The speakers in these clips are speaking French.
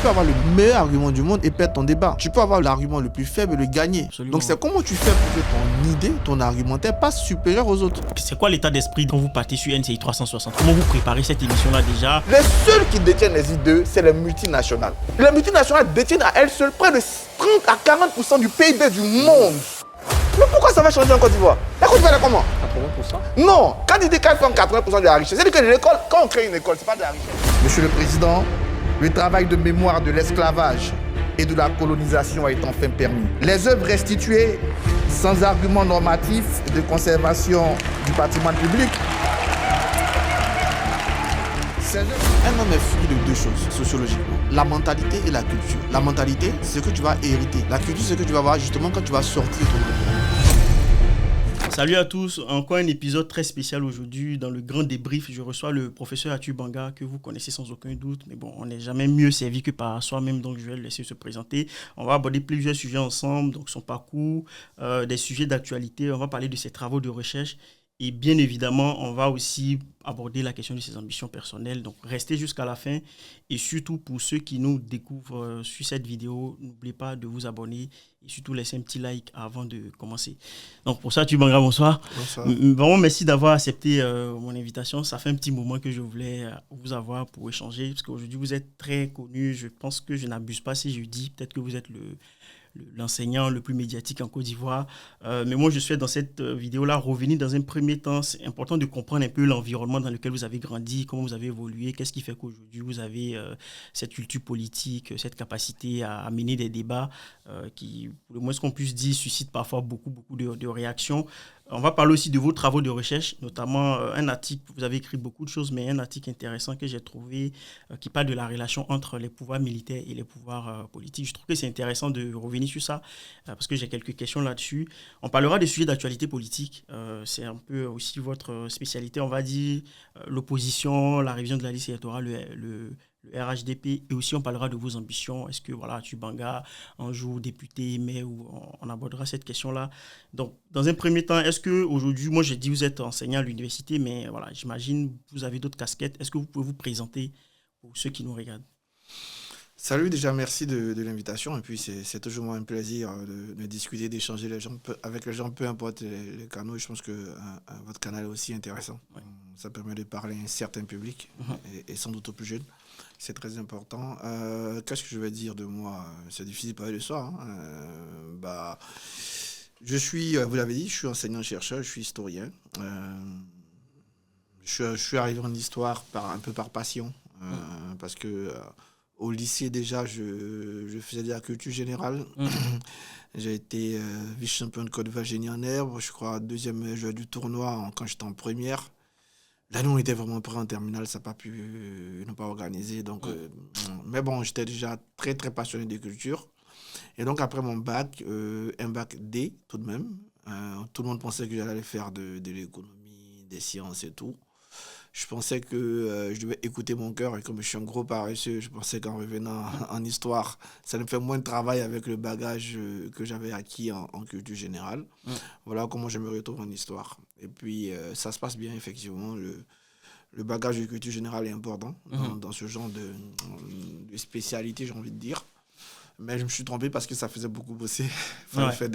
peux avoir le meilleur argument du monde et perdre ton débat. Tu peux avoir l'argument le plus faible et le gagner. Absolument. Donc c'est comment tu fais pour que ton idée, ton argumentaire passe supérieur aux autres. C'est quoi l'état d'esprit quand vous partez sur NCI 360? Comment vous préparez cette émission-là déjà? Les seuls qui détiennent les idées, c'est les multinationales. Les multinationales détiennent à elles seules près de 30 à 40% du PIB du monde. Mais pourquoi ça va changer en Côte d'Ivoire? La Côte d'Ivoire, elle est comment? 80%? Non, quand il dit qu'elle fait 80% de la richesse, c'est-à-dire que l'école, quand on crée une école, c'est pas de la richesse. Monsieur le Président, le travail de mémoire de l'esclavage et de la colonisation est enfin permis. Les œuvres restituées sans argument normatif de conservation du patrimoine public. Un homme est fruit de deux choses, sociologiquement. La mentalité et la culture. La mentalité, c'est ce que tu vas hériter. La culture, c'est ce que tu vas voir justement quand tu vas sortir de ton environnement. Salut à tous, encore un épisode très spécial aujourd'hui. Dans le grand débrief, je reçois le professeur Atu Banga, que vous connaissez sans aucun doute. Mais bon, on n'est jamais mieux servi que par soi-même, donc je vais le laisser se présenter. On va aborder plusieurs sujets ensemble, donc son parcours, des sujets d'actualité. On va parler de ses travaux de recherche. Et bien évidemment, on va aussi aborder la question de ses ambitions personnelles. Donc, restez jusqu'à la fin. Et surtout, pour ceux qui nous découvrent sur cette vidéo, n'oubliez pas de vous abonner et surtout laisser un petit like avant de commencer. Donc, pour ça, Tubanga, bonsoir. Bonsoir. Vraiment, merci d'avoir accepté mon invitation. Ça fait un petit moment que je voulais vous avoir pour échanger, parce qu'aujourd'hui, vous êtes très connu. Je pense que je n'abuse pas si je dis peut-être que vous êtes l'enseignant le plus médiatique en Côte d'Ivoire. Mais moi, je souhaite dans cette vidéo-là revenir dans un premier temps. C'est important de comprendre un peu l'environnement dans lequel vous avez grandi, comment vous avez évolué, qu'est-ce qui fait qu'aujourd'hui, vous avez cette culture politique, cette capacité à mener des débats qui, pour le moins ce qu'on puisse dire, suscitent parfois beaucoup de réactions. On va parler aussi de vos travaux de recherche, notamment un article, vous avez écrit beaucoup de choses, mais un article intéressant que j'ai trouvé qui parle de la relation entre les pouvoirs militaires et les pouvoirs politiques. Je trouve que c'est intéressant de revenir sur ça, parce que j'ai quelques questions là-dessus. On parlera des sujets d'actualité politique, c'est un peu aussi votre spécialité, on va dire, l'opposition, la révision de la liste électorale, le RHDP, et aussi on parlera de vos ambitions. Est-ce que voilà, Tubanga, un jour député, mais on abordera cette question-là. Donc, dans un premier temps, est-ce que aujourd'hui, moi j'ai dit vous êtes enseignant à l'université, mais voilà, j'imagine vous avez d'autres casquettes. Est-ce que vous pouvez vous présenter pour ceux qui nous regardent? Salut, déjà merci de l'invitation. Et puis c'est toujours un plaisir de discuter, d'échanger avec les gens, peu importe les canaux. Je pense que votre canal est aussi intéressant. Ouais. Ça permet de parler à un certain public et sans doute aux plus jeunes. C'est très important. Qu'est-ce que je vais dire de moi? C'est difficile de parler de soi. Je suis, vous l'avez dit, je suis enseignant-chercheur, je suis historien. Je suis arrivé en histoire un peu par passion. Parce que au lycée, déjà, je faisais de la culture générale. J'ai été vice-champion de Côte d'Ivoire génie en herbe. Je crois deuxième joueur du tournoi quand j'étais en première. Là, nous, on était vraiment prêts en terminale, ça n'a pas pu ne pas organiser. Donc, mais bon, j'étais déjà très, très passionné de culture. Et donc, après mon bac, un bac D, tout de même, tout le monde pensait que j'allais faire de l'économie, des sciences et tout. Je pensais que je devais écouter mon cœur. Et comme je suis un gros paresseux, je pensais qu'en revenant en histoire, ça me fait moins de travail avec le bagage que j'avais acquis en culture générale. Voilà comment je me retrouve en histoire. Et puis, ça se passe bien, effectivement. Le bagage de culture générale est important dans ce genre de spécialité, j'ai envie de dire. Mais je me suis trompé parce que ça faisait beaucoup bosser. Il fallait faire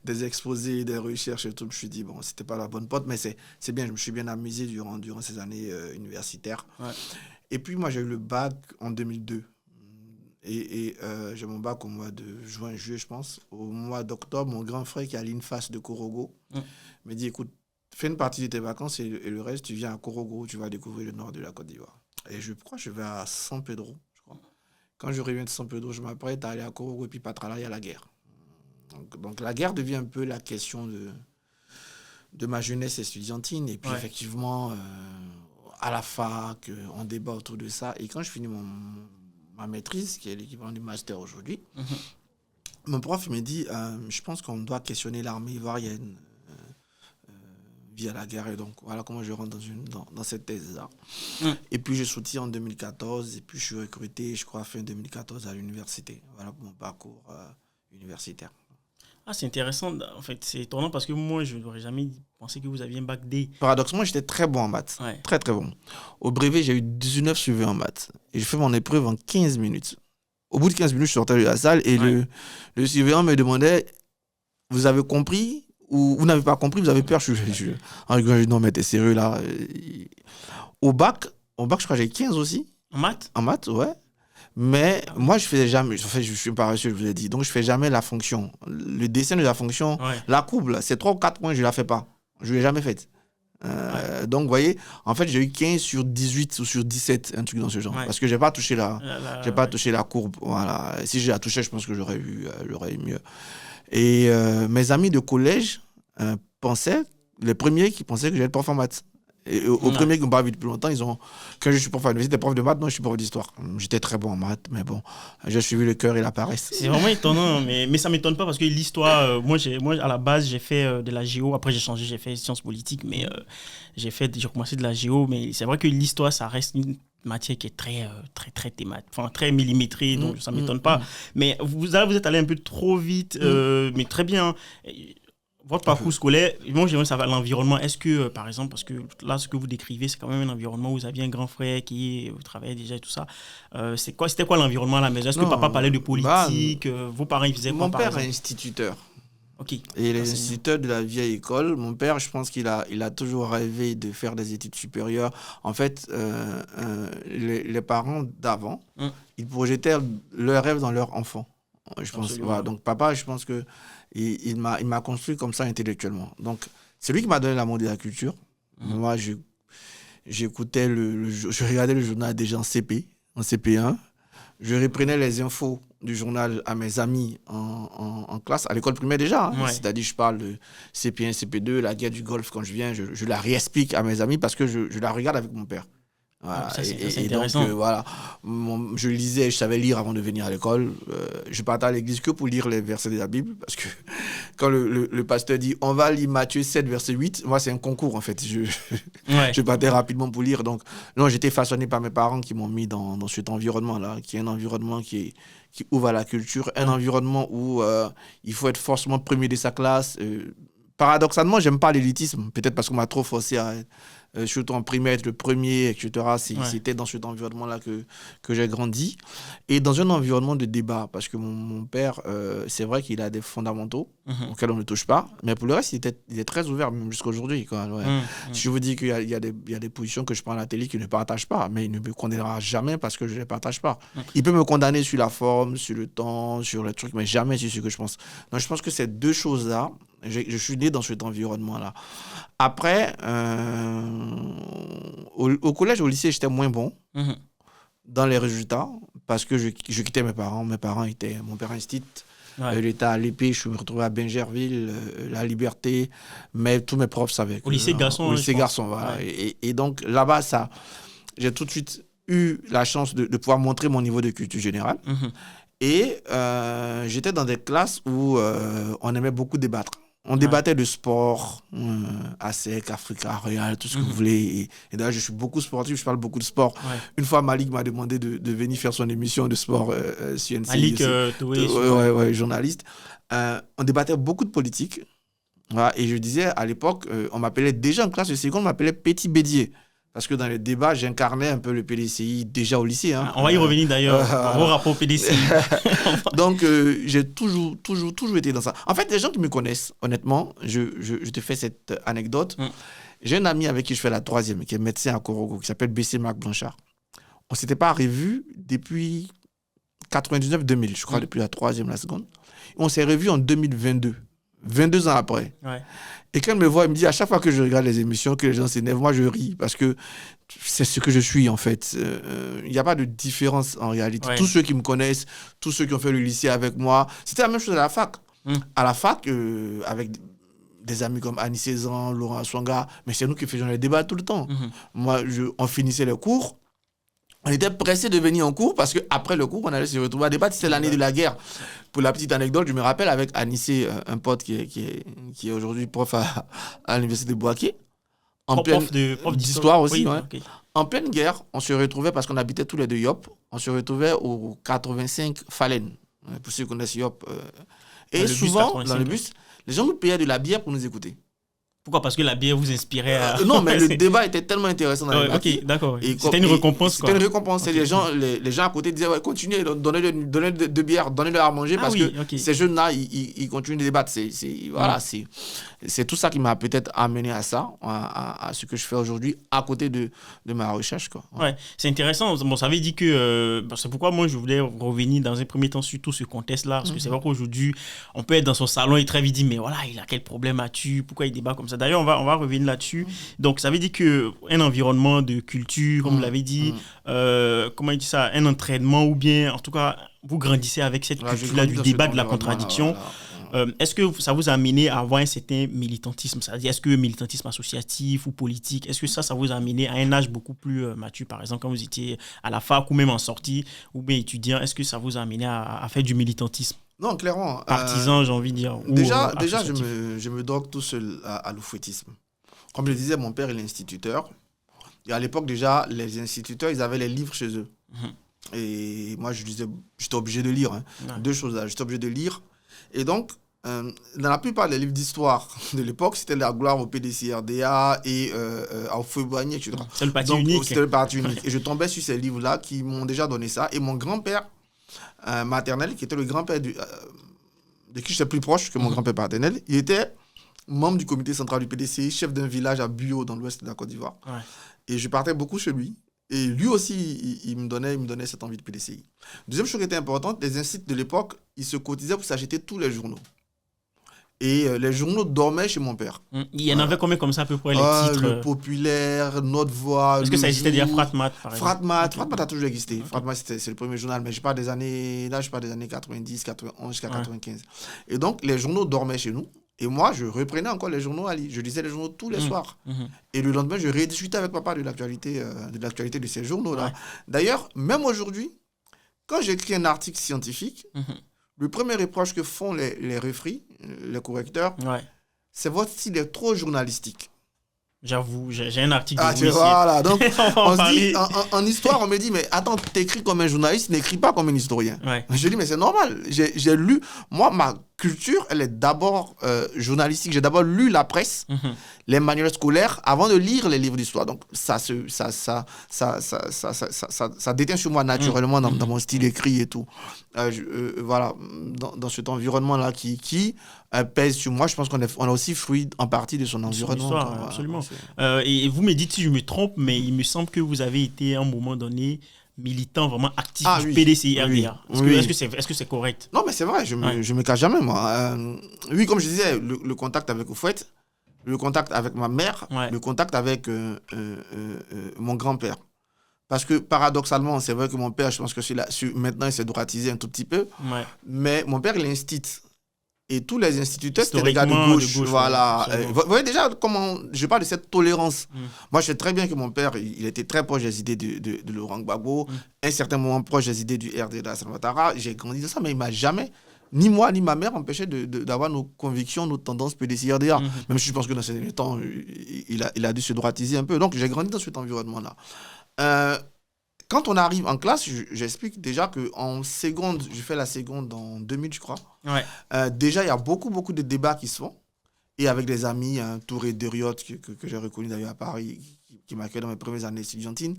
des exposés, des recherches et tout. Je me suis dit, bon, c'était pas la bonne porte, mais c'est bien. Je me suis bien amusé durant ces années universitaires. Ouais. Et puis, moi, j'ai eu le bac en 2002. Et j'ai mon bac au mois de juillet, je pense. Au mois d'octobre, mon grand frère qui est à l'INFAS de Korogo me dit, écoute, fais une partie de tes vacances et le reste, tu viens à Korogo, tu vas découvrir le nord de la Côte d'Ivoire. Et je crois que je vais à San Pedro. Quand je reviens de San Pedro, je m'apprête à aller à Korogo et puis Patrala, il y a la guerre. Donc la guerre devient un peu la question de ma jeunesse estudiantine. Et puis effectivement, à la fac, on débat autour de ça. Et quand je finis ma maîtrise, qui est l'équivalent du master aujourd'hui, mon prof me dit, je pense qu'on doit questionner l'armée ivoirienne via la guerre. Et donc, voilà comment je rentre dans cette thèse-là. Et puis, je soutiens en 2014. Et puis, je suis recruté, je crois, fin 2014 à l'université. Voilà pour mon parcours universitaire. Ah, c'est intéressant. En fait, c'est étonnant parce que moi, je n'aurais jamais pensé que vous aviez un bac D. Paradoxalement, j'étais très bon en maths. Ouais. Très, très bon. Au brevet, j'ai eu 19 sur 20 en maths. Et je fais mon épreuve en 15 minutes. Au bout de 15 minutes, je sortais de la salle et le surveillant me demandait, vous avez compris ou vous n'avez pas compris, vous avez peur? En rigolant, je dis, non, mais t'es sérieux là? Au bac, je crois que j'ai 15 aussi. En maths? En maths, ouais. Mais moi, je faisais jamais, en fait, je suis paresseux, je vous l'ai dit, donc je fais jamais la fonction. Le dessin de la fonction, la courbe, là, c'est 3 ou 4 points, je ne la fais pas. Je ne l'ai jamais faite. Donc, vous voyez, en fait, j'ai eu 15 sur 18 ou sur 17, un truc dans ce genre. Parce que je n'ai pas touché touché la courbe. Voilà. Si j'ai la touché, je pense que j'aurais eu mieux. Et mes amis de collège les premiers qui pensaient que j'allais être prof en maths. Et aux premiers qui m'ont pas vu depuis longtemps, quand je suis prof à l'université, prof de maths, non, je suis prof d'histoire. J'étais très bon en maths, mais bon, j'ai suivi le cœur et la paresse. C'est vraiment étonnant, mais ça ne m'étonne pas parce que l'histoire, moi, à la base, j'ai fait de la géo. Après, j'ai changé, j'ai fait sciences politiques, mais j'ai commencé de la géo. Mais c'est vrai que l'histoire, ça reste une matière qui est très thématique, enfin très millimétrée, donc ça ne m'étonne pas. Mais vous êtes allé un peu trop vite, mais très bien. Votre parcours scolaire, moi j'aimerais savoir l'environnement. Est-ce que, par exemple, parce que là, ce que vous décrivez, c'est quand même un environnement où vous aviez un grand frère qui travaillait déjà et tout ça. C'était quoi l'environnement à la maison? Est-ce que papa parlait de politique? Vos parents, ils faisaient quoi? Mon père est instituteur. Ok. Et il est instituteur de la vieille école. Mon père, je pense qu'il a toujours rêvé de faire des études supérieures. En fait, les parents d'avant, ils projetaient leurs rêves dans leurs enfants. Je pense. Voilà. Donc papa, je pense que il m'a construit comme ça intellectuellement. Donc c'est lui qui m'a donné l'amour de la culture. Moi, j'écoutais je regardais le journal déjà en CP1. Je reprenais les infos du journal à mes amis en classe, à l'école primaire déjà. C'est-à-dire, je parle de CP1, CP2, la guerre du Golfe, quand je viens, je la réexplique à mes amis parce que je la regarde avec mon père. Voilà. Ça, c'est intéressant. Donc, voilà, je lisais, je savais lire avant de venir à l'école. Je partais à l'église que pour lire les versets de la Bible, parce que quand le pasteur dit « on va lire Matthieu 7, verset 8 », moi, c'est un concours, en fait. Je partais rapidement pour lire. Donc, non, j'étais façonné par mes parents qui m'ont mis dans cet environnement-là, qui est un environnement qui ouvre à la culture, un environnement où il faut être forcément premier de sa classe. Paradoxalement, j'aime pas l'élitisme, peut-être parce qu'on m'a trop forcé à surtout en primaire, être le premier, etc. C'était dans cet environnement-là que j'ai grandi. Et dans un environnement de débat, parce que mon père, c'est vrai qu'il a des fondamentaux auxquels on ne touche pas, mais pour le reste, il est très ouvert, même jusqu'à aujourd'hui. Si je vous dis qu'il y a des positions que je prends à la télé qu'il ne partage pas, mais il ne me condamnera jamais parce que je ne les partage pas. Il peut me condamner sur la forme, sur le temps, sur le truc, mais jamais sur ce que je pense. Donc je pense que ces deux choses-là, je suis né dans cet environnement-là. Après, au collège, au lycée, j'étais moins bon dans les résultats parce que je quittais mes parents. Mon père institut. Il était à l'épée, je me retrouvais à Bingerville, la Liberté, mais tous mes profs savaient. Au lycée garçon. Au lycée garçon, voilà. Et donc là-bas, j'ai tout de suite eu la chance de pouvoir montrer mon niveau de culture générale. Et j'étais dans des classes où on aimait beaucoup débattre. On débattait de sport, ASEC, Africa, Royal, tout ce que vous voulez. Et d'ailleurs, je suis beaucoup sportif, je parle beaucoup de sport. Une fois, Malik m'a demandé de venir faire son émission de sport CNC. Malik, journaliste. On débattait beaucoup de politique. Voilà, et je disais, à l'époque, on m'appelait déjà en classe de seconde, on m'appelait Petit Bédier. Parce que dans les débats, j'incarnais un peu le PDCI déjà au lycée. On va y revenir d'ailleurs, au rapport PDCI. Donc, j'ai toujours été dans ça. En fait, les gens qui me connaissent, honnêtement, je te fais cette anecdote. J'ai un ami avec qui je fais la troisième, qui est médecin à Corogo, qui s'appelle B.C. Marc Blanchard. On ne s'était pas revus depuis 99-2000, je crois, depuis la troisième, la seconde. On s'est revus en 2022. 22 ans après. Et quand il me voit, il me dit, à chaque fois que je regarde les émissions, que les gens s'énervent, moi je ris parce que c'est ce que je suis en fait. Il n'y a pas de différence en réalité. Tous ceux qui me connaissent, tous ceux qui ont fait le lycée avec moi, c'était la même chose à la fac. À la fac, avec des amis comme Annie Cézanne, Laurent Swanga, mais c'est nous qui faisions les débats tout le temps. Moi, on finissait les cours. On était pressés de venir en cours parce qu'après le cours, on allait se retrouver à débattre. C'était l'année de la guerre. Pour la petite anecdote, je me rappelle avec Anissé, un pote qui est aujourd'hui prof à l'université de Bouaké. Prof d'histoire aussi. Okay. En pleine guerre, on se retrouvait, parce qu'on habitait tous les deux Yop, on se retrouvait au 85 Falen. Pour ceux qui connaissent Yop. Et souvent, dans le bus, les gens nous payaient de la bière pour nous écouter. Pourquoi? Parce que la bière vous inspirait à... Non, mais le débat était tellement intéressant dans les maquis. Ok, d'accord. C'était une récompense, quoi. C'était une récompense. Okay. Les gens à côté disaient, ouais, continuez, donnez de bière, donnez-leur à manger, parce que ces jeunes-là, ils continuent de débattre. C'est tout ça qui m'a peut-être amené à ça, à ce que je fais aujourd'hui, à côté de ma recherche, quoi. Ouais, c'est intéressant. Bon, ça veut dire que... c'est pourquoi moi, je voulais revenir dans un premier temps sur tout ce contexte-là, parce que c'est vrai qu'aujourd'hui, on peut être dans son salon et très vite dire, mais voilà, quel problème as-tu? Pourquoi il débat comme ça? D'ailleurs, on va revenir là-dessus. Donc, ça veut dire qu'un environnement de culture, comme vous l'avez dit, comment il dit ça, un entraînement, ou bien, en tout cas, vous grandissez avec cette culture-là du débat, de la contradiction. Est-ce que ça vous a amené à avoir un certain militantisme? C'est-à-dire, est-ce que militantisme associatif ou politique, est-ce que ça vous a amené à un âge beaucoup plus mature, par exemple, quand vous étiez à la fac ou même en sortie, ou bien étudiant, est-ce que ça vous a amené à faire du militantisme? Non, clairement. Partisan, j'ai envie de dire. Déjà, je me drogue tout seul à l'oufouettisme. Comme je le disais, mon père, il est instituteur. Et à l'époque, déjà, les instituteurs, ils avaient les livres chez eux. Et moi, j'étais obligé de lire. Deux choses là. J'étais obligé de lire. Et donc, dans la plupart des livres d'histoire de l'époque, c'était la gloire au PDCRDA et au Feu-Boigny, etc. C'est le parti unique. C'était le parti unique. Et je tombais sur ces livres-là qui m'ont déjà donné ça. Et mon grand-père maternel, qui était le grand-père de qui j'étais plus proche que mon grand-père paternel, il était membre du comité central du PDCI, chef d'un village à Buyo, dans l'ouest de la Côte d'Ivoire. Ouais. Et je partais beaucoup chez lui. Et lui aussi, il me donnait cette envie de PDCI. Deuxième chose qui était importante, les instituts de l'époque, ils se cotisaient pour s'acheter tous les journaux. Et les journaux dormaient chez mon père. Il y en avait combien comme ça à peu près, les titres? Le Populaire, Notre Voix. Est-ce que ça existait déjà Fratmat, par exemple? Fratmat a toujours existé. Fratmat, c'est le premier journal, mais je parle des années 90, 91 jusqu'à 95. Et donc, les journaux dormaient chez nous. Et moi, je reprenais encore les journaux à lire. Je lisais les journaux tous les soirs. Et le lendemain, je rediscutais avec papa de l'actualité de ces journaux-là. Ouais. D'ailleurs, même aujourd'hui, quand j'écris un article scientifique, le premier reproche que font les referees, les correcteurs, c'est votre style est trop journalistique. J'avoue, j'ai un article de vous voilà, donc on se dit, en histoire, on me dit, mais attends, t'écris comme un journaliste, n'écris pas comme un historien. Ouais. Je dis, mais c'est normal. J'ai lu, moi, ma culture, elle est d'abord journalistique. J'ai d'abord lu la presse, les manuels scolaires, avant de lire les livres d'histoire. Donc, ça déteint sur moi naturellement dans mon style écrit et tout. Voilà, dans cet environnement-là qui pèse sur moi, je pense qu'on a aussi fruit en partie de son environnement. Histoire, absolument. Et vous me dites si je me trompe, mais il me semble que vous avez été à un moment donné militant vraiment actif du PDCI-RDA. Est-ce que c'est correct? Non, mais c'est vrai, je me cache jamais, moi. Oui, comme je disais, le contact avec Oufouette, le contact avec ma mère, le contact avec mon grand-père. Parce que paradoxalement, c'est vrai que mon père, je pense que maintenant, il s'est droitisé un tout petit peu, mais mon père, il institue. Et tous les instituteurs, c'était des gars de gauche. Voilà. Vous voyez déjà comment je parle de cette tolérance. Moi, je sais très bien que mon père, il était très proche des idées de Laurent Gbagbo, à un certain moment proche des idées du RD d'Alassane Ouattara. J'ai grandi dans ça, mais il ne m'a jamais, ni moi, ni ma mère, empêché d'avoir nos convictions, nos tendances PDCI-RDA. Même si je pense que dans ces derniers temps, il a dû se droitiser un peu. Donc, j'ai grandi dans cet environnement-là. Quand on arrive en classe, j'explique déjà qu'en seconde, je fais la seconde en 2000, je crois. Déjà, il y a beaucoup de débats qui se font. Et avec des amis, Touré Deriot, que j'ai reconnu d'ailleurs à Paris, qui m'accueille dans mes premières années estudiantines,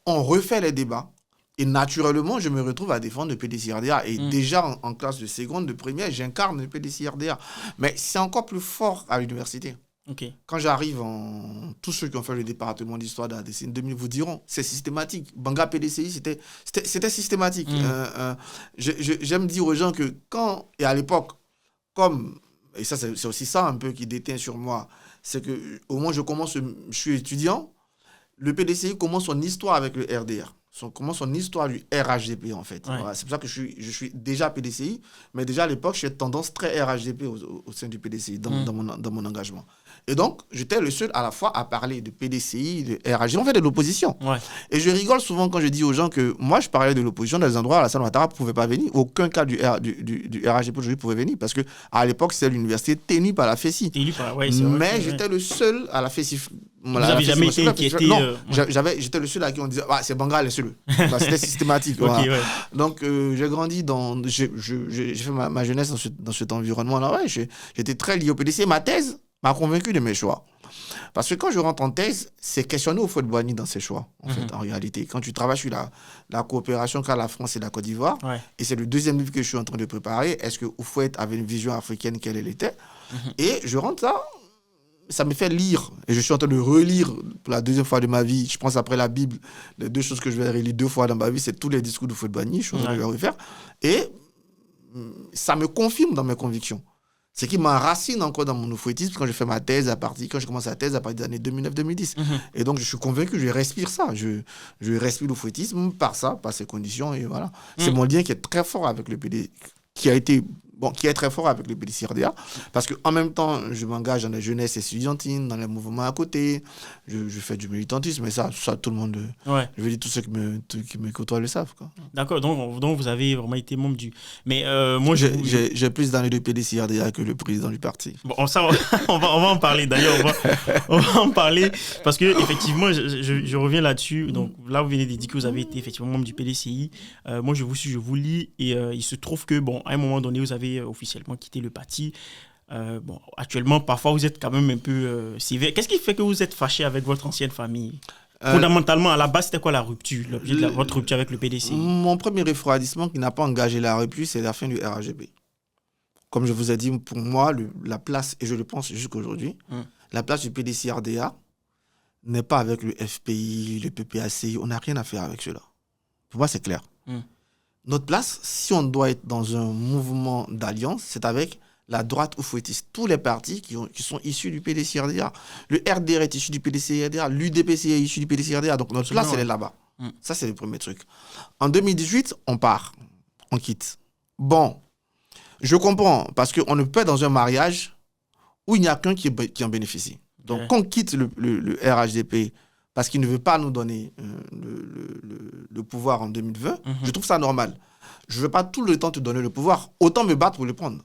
on refait les débats. Et naturellement, je me retrouve à défendre le PDCI-RDA. Et déjà, en classe de seconde, de première, j'incarne le PDCI-RDA. Mais c'est encore plus fort à l'université. Okay. Quand j'arrive, tous ceux qui ont fait le département d'histoire de la décennie 2000 vous diront, c'est systématique. Banga PDCI, c'était systématique. J'aime dire aux gens que quand, et à l'époque, et ça c'est aussi ça un peu qui déteint sur moi, c'est qu'au moment où je suis étudiant, le PDCI commence son histoire avec le RDR. Commence son histoire du RHDP en fait. Voilà, c'est pour ça que je suis déjà PDCI, mais déjà à l'époque, j'ai tendance très RHDP au sein du PDCI dans mon engagement. Et donc, j'étais le seul à la fois à parler de PDCI, de RHDP, on fait de l'opposition. Et je rigole souvent quand je dis aux gens que moi, je parlais de l'opposition dans des endroits où Alassane Ouattara ne pouvait pas venir. Aucun cas du RHDP aujourd'hui pouvait venir parce qu'à l'époque, c'était l'université tenue par la FECI. Mais j'étais le seul à la FECI. Vous n'avez jamais été inquiété? Non, j'étais le seul à qui on disait c'est Banga le seul. C'était systématique. Donc j'ai grandi j'ai fait ma jeunesse dans cet environnement-là. J'étais très lié au PDC. Ma thèse, m'a convaincu de mes choix. Parce que quand je rentre en thèse, c'est questionner Houphouët-Boigny dans ses choix, en fait, en réalité. Quand tu travailles sur la coopération qu'a la France et la Côte d'Ivoire, et c'est le deuxième livre que je suis en train de préparer, est-ce que Houphouët avait une vision africaine, quelle elle était? Et je rentre là, ça me fait lire. Et je suis en train de relire pour la deuxième fois de ma vie, je pense après la Bible, les deux choses que je vais relire 2 fois dans ma vie, c'est tous les discours d'Houphouët-Boigny, je suis en train de les refaire. Et ça me confirme dans mes convictions. C'est qui m'enracine encore dans mon oufouettisme quand je fais ma thèse quand je commence la thèse à partir des années 2009-2010. Et donc, je suis convaincu, je respire ça. Je respire l'oufouettisme par ça, par ces conditions. Et voilà. C'est mon lien qui est très fort avec le PD, qui est très fort avec le PDCRDA, parce qu'en même temps, je m'engage dans les jeunesses estudiantines, dans les mouvements à côté, je fais du militantisme, mais ça tout le monde, je veux dire, tous ceux qui me côtoient le savent. Quoi. D'accord, donc vous avez vraiment été membre du... Mais moi, j'ai plus d'années de PDCRDA que le président du parti. Bon, ça, on va en parler, d'ailleurs, on va en parler, parce que effectivement, je reviens là-dessus. Donc là, vous venez de dire que vous avez été effectivement membre du PDCI. Moi, je vous lis, et il se trouve que, bon, à un moment donné, vous avez officiellement quitté le parti. Actuellement, parfois, vous êtes quand même un peu sévère. Qu'est-ce qui fait que vous êtes fâché avec votre ancienne famille? Fondamentalement, à la base, c'était quoi la rupture, l'objet de votre rupture avec le PDCI? Mon premier refroidissement qui n'a pas engagé la rupture, c'est la fin du RHDP. Comme je vous ai dit, pour moi, la place, et je le pense jusqu'aujourd'hui, la place du PDCRDA n'est pas avec le FPI, le PPACI. On n'a rien à faire avec cela. Pour moi, c'est clair. Notre place, si on doit être dans un mouvement d'alliance, c'est avec la droite oufouettiste. Tous les partis qui sont issus du PDCRDA. Le RDR est issu du PDCRDA, l'UDPC est issu du PDCRDA. Donc notre place, elle est là-bas. Ça, c'est le premier truc. En 2018, on part. On quitte. Bon, je comprends, parce qu'on ne peut pas être dans un mariage où il n'y a qu'un qui en bénéficie. Donc, quand on quitte le RHDP parce qu'il ne veut pas nous donner le pouvoir en 2020, je trouve ça normal. Je ne veux pas tout le temps te donner le pouvoir, autant me battre pour le prendre.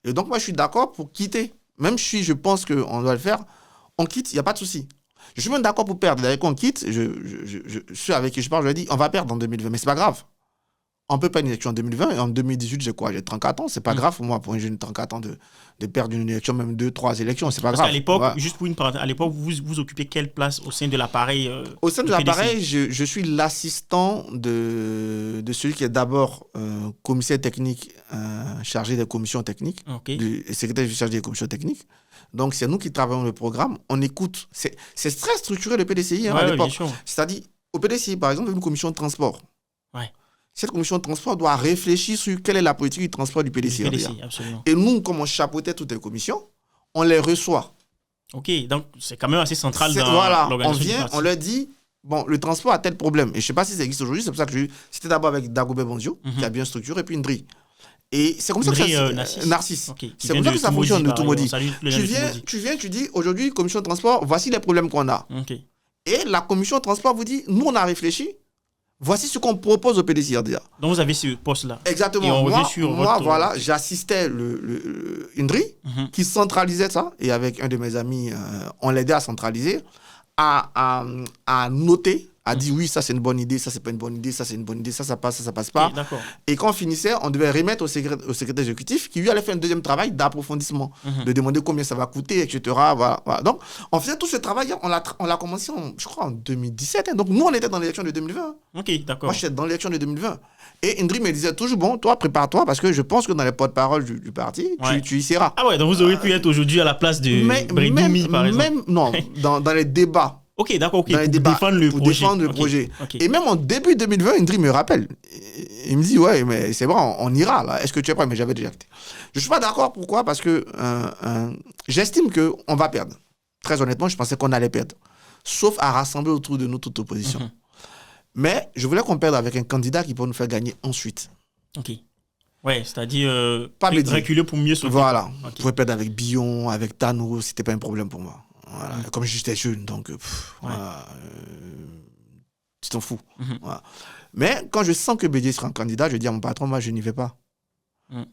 Et donc, moi, je suis d'accord pour quitter. Même si je pense qu'on doit le faire, on quitte, il n'y a pas de souci. Je suis même d'accord pour perdre. D'ailleurs, quand on quitte, ceux avec qui je parle, je leur dis, on va perdre en 2020, mais ce n'est pas grave. On ne peut pas une élection en 2020, et en 2018, j'ai 34 ans. C'est pas grave pour moi, pour un jeune de 34 ans, de perdre une élection, même 2-3 élections, c'est pas grave. À l'époque, juste pour une parenthèse, à l'époque, vous occupez quelle place au sein de l'appareil Au sein de l'appareil, je suis l'assistant de celui qui est d'abord commissaire technique chargé des commissions techniques, secrétaire chargé des commissions techniques. Donc, c'est nous qui travaillons le programme. On écoute. C'est très structuré, le PDCI, à l'époque. C'est-à-dire, au PDCI, par exemple, une commission de transport. Cette commission de transport doit réfléchir sur quelle est la politique du transport du PDCI. Et nous, comme on chapeautait toutes les commissions, on les reçoit. Ok, donc c'est quand même assez central dans l'organisation. On vient, on leur dit, bon, le transport a tel problème. Et je ne sais pas si ça existe aujourd'hui, c'est pour ça que c'était d'abord avec Dagobert Bonzio, qui a bien structuré, et puis Ndri. Et c'est comme ça que ça... Narcisse. C'est comme ça que ça fonctionne, le Toumoudi. Tu viens, tu dis, aujourd'hui, commission de transport, voici les problèmes qu'on a. Et la commission de transport vous dit, nous, on a réfléchi. Voici ce qu'on propose au PDCRDA. Donc vous avez ce poste-là. Exactement. Moi, voilà, j'assistais le Indri qui centralisait ça. Et avec un de mes amis, on l'aidait à centraliser, à noter, à dire oui, ça c'est une bonne idée, ça c'est pas une bonne idée, ça c'est une bonne idée, ça passe, ça passe pas. Et quand on finissait, on devait remettre au secrétaire exécutif qui lui allait faire un deuxième travail d'approfondissement, de demander combien ça va coûter, etc. Voilà. Donc, on faisait tout ce travail, on l'a commencé, je crois, en 2017. Donc, nous, on était dans l'élection de 2020. Ok, d'accord. Moi, j'étais dans l'élection de 2020. Et Indri me disait toujours, bon, toi, prépare-toi, parce que je pense que dans les porte-parole du parti, tu y seras. Ah ouais, donc vous auriez pu être aujourd'hui à la place de Brédoumi, par exemple. Non, dans les débats. Ok, d'accord, pour défendre le projet. Et même en début 2020, Indri me rappelle. Il me dit, ouais, mais c'est bon, on ira là. Est-ce que tu es prêt? Mais j'avais déjà acté. Je ne suis pas d'accord. Pourquoi? Parce que j'estime qu'on va perdre. Très honnêtement, je pensais qu'on allait perdre. Sauf à rassembler autour de nous toute opposition. Mais je voulais qu'on perde avec un candidat qui peut nous faire gagner ensuite. Ok. Ouais, c'est-à-dire reculer pour mieux sauver. Voilà. On pouvait perdre avec Billon, avec Tano, c'était pas un problème pour moi. Voilà. Comme j'étais jeune, donc tu t'en fous. Voilà. Mais quand je sens que Bédié sera un candidat, je dis à mon patron, moi je n'y vais pas.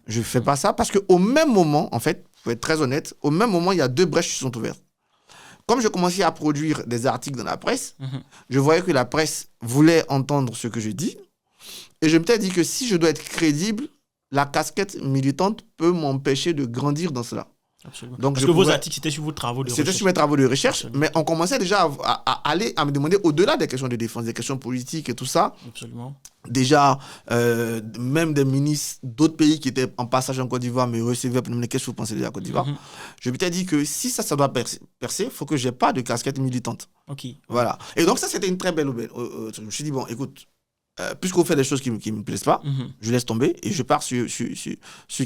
Je ne fais pas ça parce qu'au même moment, en fait, pour être très honnête, au même moment, il y a 2 brèches qui sont ouvertes. Comme je commençais à produire des articles dans la presse, je voyais que la presse voulait entendre ce que je dis. Et je m'étais dit que si je dois être crédible, la casquette militante peut m'empêcher de grandir dans cela. Absolument. Donc, parce que vos articles, c'était sur vos travaux de recherche. C'était sur mes travaux de recherche, Absolument. mais on commençait déjà à me demander au-delà des questions de défense, des questions politiques et tout ça. Absolument. Déjà, même des ministres d'autres pays qui étaient en passage en Côte d'Ivoire me recevaient pour me demander qu'est-ce que vous pensez de la Côte d'Ivoire. Je m'étais dit que si ça doit percer, il faut que je n'ai pas de casquette militante. Ok. Voilà. Et donc ça, c'était une très belle aubaine. Je me suis dit, bon, écoute, puisqu'on fait des choses qui ne me plaisent pas, je laisse tomber et je pars sur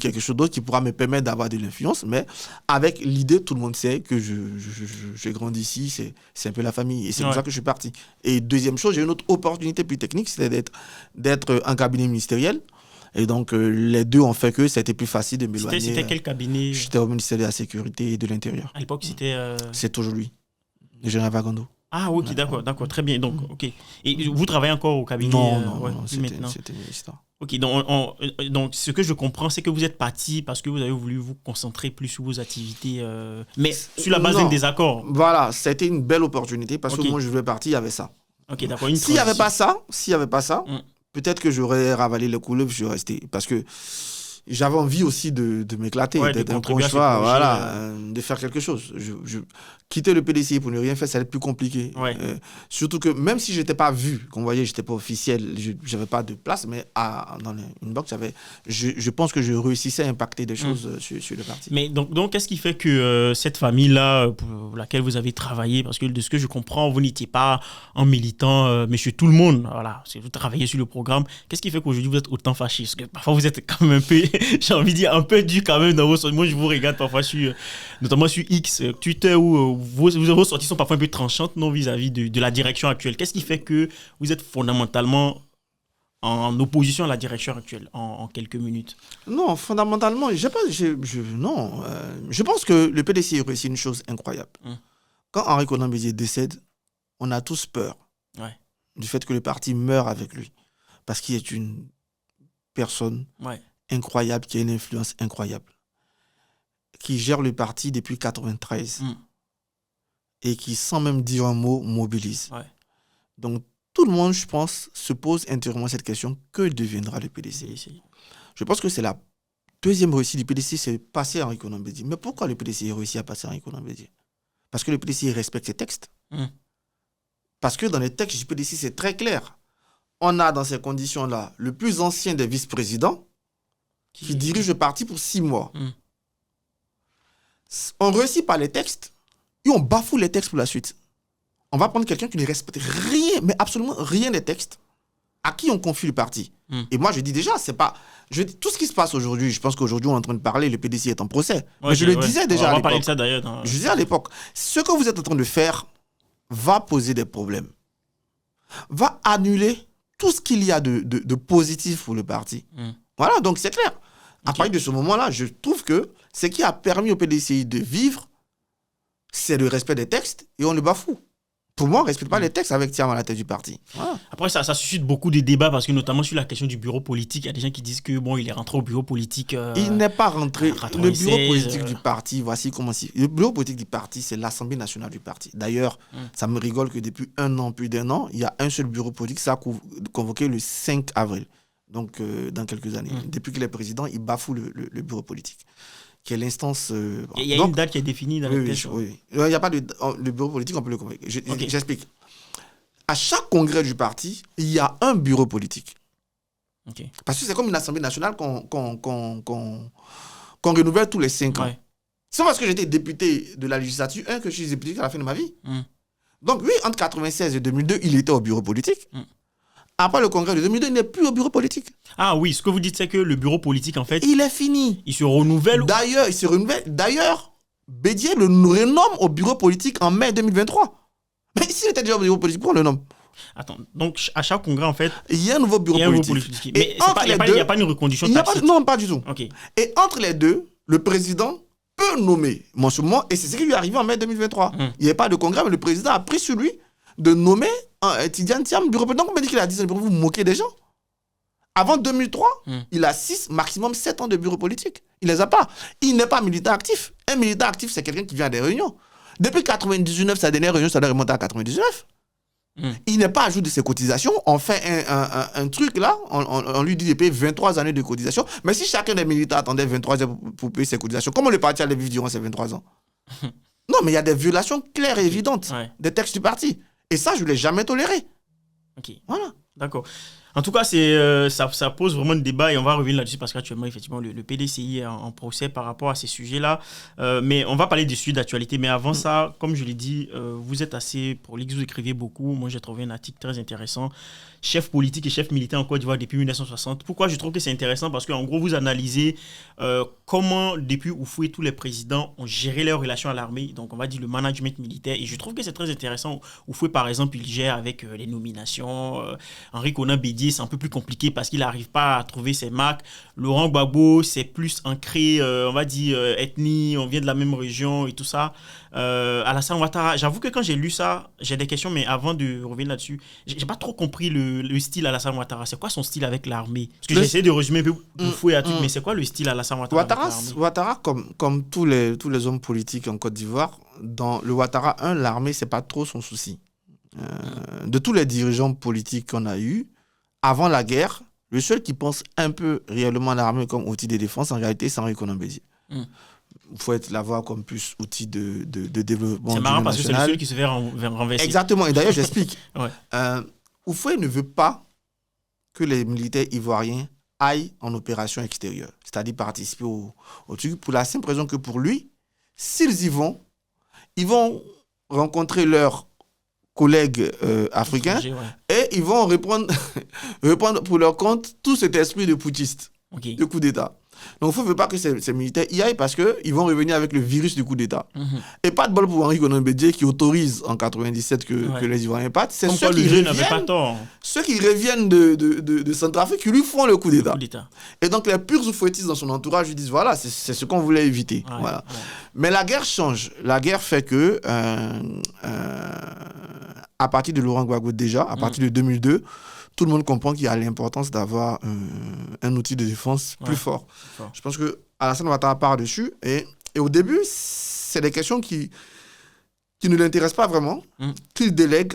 quelque chose d'autre qui pourra me permettre d'avoir de l'influence. Mais avec l'idée, tout le monde sait que j'ai grandi ici, c'est un peu la famille. Et c'est pour ça que je suis parti. Et deuxième chose, j'ai une autre opportunité plus technique, c'était d'être en cabinet ministériel. Et donc, les deux ont fait que c'était plus facile de m'éloigner. C'était quel cabinet? J'étais au ministère de la Sécurité et de l'Intérieur. À l'époque, c'était... C'est toujours lui, le général Vagando. Ah, ok, d'accord, très bien. Donc, ok. Et vous travaillez encore au cabinet? Non, c'était l'histoire. Ok, donc ce que je comprends, c'est que vous êtes parti parce que vous avez voulu vous concentrer plus sur vos activités, mais sur la base d'un désaccord. Voilà, c'était une belle opportunité parce que moi, je voulais partir, il y avait ça. Ok, d'accord. S'il n'y avait pas ça, peut-être que j'aurais ravalé le couleuvre, je suis resté. Parce que j'avais envie aussi de m'éclater, d'être un bon choix, voilà, de faire quelque chose. Quitter le PDCI pour ne rien faire, ça allait être plus compliqué. Surtout que même si je n'étais pas vu, comme vous voyez, je n'étais pas officiel, je n'avais pas de place, mais dans une box, je pense que je réussissais à impacter des choses sur le parti. Mais donc qu'est-ce qui fait que cette famille-là, pour laquelle vous avez travaillé, parce que de ce que je comprends, vous n'étiez pas un militant, monsieur tout le monde, voilà, vous travaillez sur le programme, qu'est-ce qui fait qu'aujourd'hui vous êtes autant fâché? Parce que parfois vous êtes quand même un peu, j'ai envie de dire, un peu dur quand même dans vos sorties. Moi, je vous regarde parfois notamment sur X, Twitter, où vos sorties sont parfois un peu tranchantes, non, vis-à-vis de la direction actuelle. Qu'est-ce qui fait que vous êtes fondamentalement en opposition à la direction actuelle, en quelques minutes? Non, fondamentalement, je pense que le PDC a réussi une chose incroyable. Quand Henri Konan Bédié décède, on a tous peur du fait que le parti meure avec lui. Parce qu'il est une personne incroyable, qui a une influence incroyable, qui gère le parti depuis 1993 et qui, sans même dire un mot, mobilise. Donc, tout le monde, je pense, se pose intérieurement cette question, que deviendra le PDC? Je pense que c'est la deuxième réussite du PDC, c'est passer Henri Konan Bédié. Mais pourquoi le PDC a réussi à passer Henri Konan Bédié? Parce que le PDC respecte ses textes. Parce que dans les textes du PDC, c'est très clair. On a dans ces conditions-là le plus ancien des vice-présidents qui dirige le parti pour 6 mois. On réussit par les textes et on bafoue les textes pour la suite. On va prendre quelqu'un qui ne respecte rien, mais absolument rien des textes, à qui on confie le parti. Et moi, je dis déjà, c'est pas... tout ce qui se passe aujourd'hui, je pense qu'aujourd'hui, on est en train de parler, le PDC est en procès. Mais je le disais déjà à l'époque. On va parler de ça d'ailleurs. Je disais à l'époque, ce que vous êtes en train de faire va poser des problèmes. Va annuler tout ce qu'il y a de positif pour le parti. Voilà, donc c'est clair. À partir de ce moment-là, je trouve que ce qui a permis au PDCI de vivre, c'est le respect des textes et on le bafoue. Pour moi, on ne respecte pas les textes avec Thiam à la tête du parti. Voilà. Après, ça suscite beaucoup de débats parce que notamment sur la question du bureau politique, il y a des gens qui disent que il est rentré au bureau politique. Il n'est pas rentré. Le bureau politique du parti, voici comment c'est. Le bureau politique du parti, c'est l'Assemblée nationale du parti. D'ailleurs, ça me rigole que depuis plus d'un an, il y a un seul bureau politique, ça a convoqué le 5 avril. Donc, dans quelques années. Depuis qu'il est président, il bafoue le bureau politique. Qui est l'instance... Il y a une date qui est définie dans le texte. Oui. Il n'y a pas le bureau politique, on peut le convoquer. J'explique. À chaque congrès du parti, il y a un bureau politique. Parce que c'est comme une assemblée nationale qu'on renouvelle tous les 5 ans. C'est parce que j'étais député de la législature 1 que je suis député à la fin de ma vie. Donc oui, entre 1996 et 2002, il était au bureau politique. Après le congrès de 2002, il n'est plus au bureau politique. Ah oui, ce que vous dites, c'est que le bureau politique, en fait... Il est fini. Il se renouvelle. D'ailleurs, il se renouvelle. D'ailleurs, Bédié le renomme au bureau politique en mai 2023. Mais s'il était déjà au bureau politique, pourquoi on le nomme? Attends, donc à chaque congrès, en fait... Il y a un nouveau bureau politique. Mais il n'y a pas une reconduction tacite. Non, pas du tout. Et entre les deux, le président peut nommer mensuellement, et c'est ce qui lui est arrivé en mai 2023. Il n'y avait pas de congrès, mais le président a pris sur lui de nommer Tidiane Thiam bureau politique. Donc, on me dit qu'il a 10 ans de bureau, vous vous moquez des gens. Avant 2003, il a 6, maximum 7 ans de bureau politique. Il ne les a pas. Il n'est pas militant actif. Un militant actif, c'est quelqu'un qui vient à des réunions. Depuis 1999, sa dernière réunion, ça doit remonter à 1999. Il n'est pas à jour de ses cotisations. On fait un truc là, on lui dit de payer 23 années de cotisation. Mais si chacun des militaires attendait 23 ans pour payer ses cotisations, comment le parti allait vivre durant ces 23 ans? Non, mais il y a des violations claires et évidentes des textes du parti. Et ça, je ne l'ai jamais toléré. Ok. Voilà. D'accord. En tout cas, ça pose vraiment le débat et on va revenir là-dessus parce qu'actuellement, effectivement, le PDCI est en procès par rapport à ces sujets-là. Mais on va parler du sujet d'actualité. Mais avant ça, comme je l'ai dit, vous êtes assez prolixe, vous écrivez beaucoup. Moi, j'ai trouvé un article très intéressant. Chef politique et chef militaire en Côte d'Ivoire depuis 1960. Pourquoi je trouve que c'est intéressant? Parce qu'en gros, vous analysez comment, depuis Houphouët, tous les présidents ont géré leurs relations à l'armée. Donc, on va dire le management militaire. Et je trouve que c'est très intéressant. Houphouët, par exemple, il gère avec les nominations. Henri Konan Bédié, c'est un peu plus compliqué parce qu'il n'arrive pas à trouver ses marques. Laurent Gbagbo, c'est plus ancré, on va dire, ethnie, on vient de la même région et tout ça. Alassane Ouattara, j'avoue que quand j'ai lu ça, j'ai des questions, mais avant de revenir là-dessus, j'ai pas trop compris le style Alassane Ouattara. C'est quoi son style avec l'armée? Parce que j'ai essayé de résumer un peu Houphouët à tout, mais c'est quoi le style Alassane Ouattara avec l'armée? Ouattara, comme tous les hommes politiques en Côte d'Ivoire, dans le Ouattara 1, l'armée, c'est pas trop son souci. De tous les dirigeants politiques qu'on a eus, avant la guerre, le seul qui pense un peu réellement à l'armée comme outil de défense, en réalité, c'est Henri Konan Bédié. Il faut l'avoir comme plus outil de développement. C'est marrant parce que c'est le seul qui se fait renverser. Exactement, et d'ailleurs, j'explique. Houphouët ne veut pas que les militaires ivoiriens aillent en opération extérieure, c'est-à-dire participer au truc, pour la simple raison que pour lui, s'ils y vont, ils vont rencontrer leurs collègues africains et ils vont reprendre pour leur compte tout cet esprit de putschiste, de coup d'État. Donc il ne faut pas que ces militaires y aillent parce qu'ils vont revenir avec le virus du coup d'État. Et pas de bol pour Henri Konan Bédié qui autorise en 1997 que les Ivoiriens partent. C'est ceux qui reviennent de Centrafrique qui lui font le coup d'État. Et donc les purs oufouettistes dans son entourage lui disent voilà, c'est ce qu'on voulait éviter. Voilà. Mais la guerre change. La guerre fait que à partir de Laurent Gbagbo déjà, à partir de 2002, tout le monde comprend qu'il y a l'importance d'avoir un outil de défense plus fort. Je pense que Alassane Ouattara part dessus. Et au début, c'est des questions qui ne l'intéressent pas vraiment, qu'il délègue,